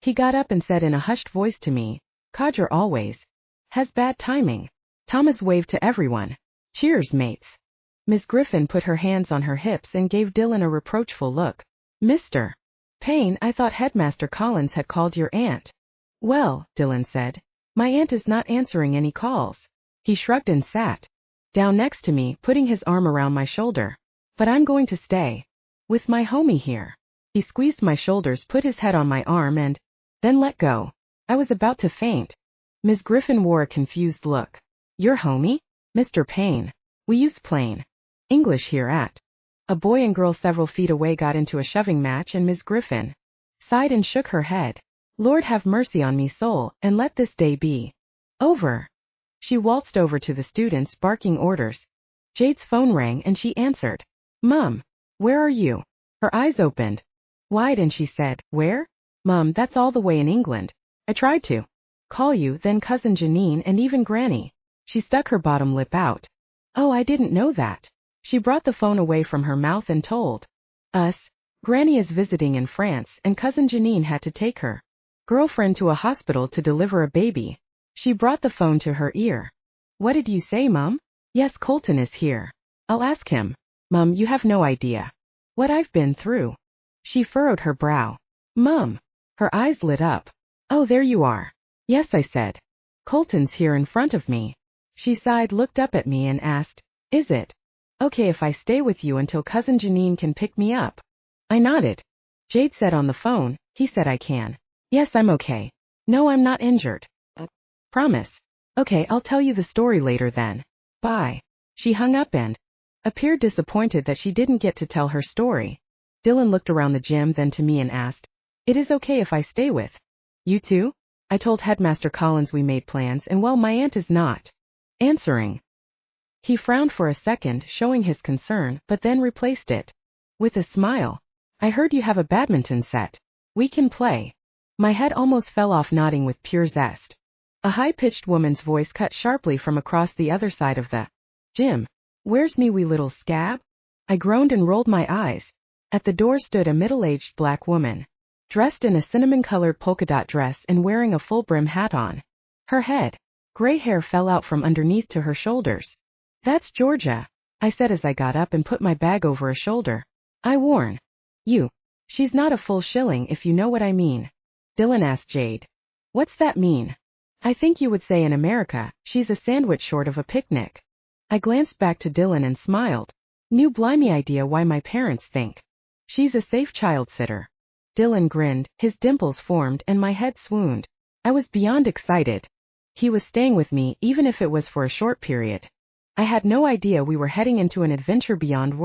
He got up and said in a hushed voice to me, Codger always has bad timing. Thomas waved to everyone. Cheers, mates. Miss Griffin put her hands on her hips and gave Dylan a reproachful look. Mr. Payne, I thought Headmaster Collins had called your aunt. Well, Dylan said, my aunt is not answering any calls. He shrugged and sat down next to me, putting his arm around my shoulder. But I'm going to stay. With my homie here. He squeezed my shoulders, put his head on my arm and then let go. I was about to faint. Ms. Griffin wore a confused look. Your homie? Mr. Payne. We use plain English here at. A boy and girl several feet away got into a shoving match and Ms. Griffin sighed and shook her head. Lord have mercy on me soul, and let this day be over. She waltzed over to the students, barking orders. Jade's phone rang and she answered. Mum, where are you? Her eyes opened wide and she said, Where? Mum, that's all the way in England. I tried to call you, then cousin Janine and even Granny. She stuck her bottom lip out. Oh, I didn't know that. She brought the phone away from her mouth and told us. Granny is visiting in France and cousin Janine had to take her girlfriend to a hospital to deliver a baby. She brought the phone to her ear. What did you say, Mum? Yes, Colton is here. I'll ask him. Mum, you have no idea what I've been through. She furrowed her brow. Mum. Her eyes lit up. Oh, there you are. Yes, I said. Colton's here in front of me. She sighed, looked up at me and asked, Is it okay if I stay with you until cousin Janine can pick me up? I nodded. Jade said on the phone, he said I can. Yes, I'm okay. No, I'm not injured. Promise. Okay, I'll tell you the story later then. Bye. She hung up and appeared disappointed that she didn't get to tell her story. Dylan looked around the gym, then to me and asked, It is okay if I stay with you too? I told Headmaster Collins we made plans and well, my aunt is not answering. He frowned for a second, showing his concern, but then replaced it with a smile. I heard you have a badminton set. We can play. My head almost fell off, nodding with pure zest. A high-pitched woman's voice cut sharply from across the other side of the gym. Where's me wee little scab? I groaned and rolled my eyes. At the door stood a middle-aged black woman, dressed in a cinnamon-colored polka-dot dress and wearing a full-brim hat on her head. Gray hair fell out from underneath to her shoulders. That's Georgia, I said as I got up and put my bag over a shoulder. I warn you, she's not a full shilling if you know what I mean. Dylan asked Jade. What's that mean? I think you would say in America, she's a sandwich short of a picnic. I glanced back to Dylan and smiled. New blimey idea why my parents think she's a safe child sitter. Dylan grinned, his dimples formed and my head swooned. I was beyond excited. He was staying with me even if it was for a short period. I had no idea we were heading into an adventure beyond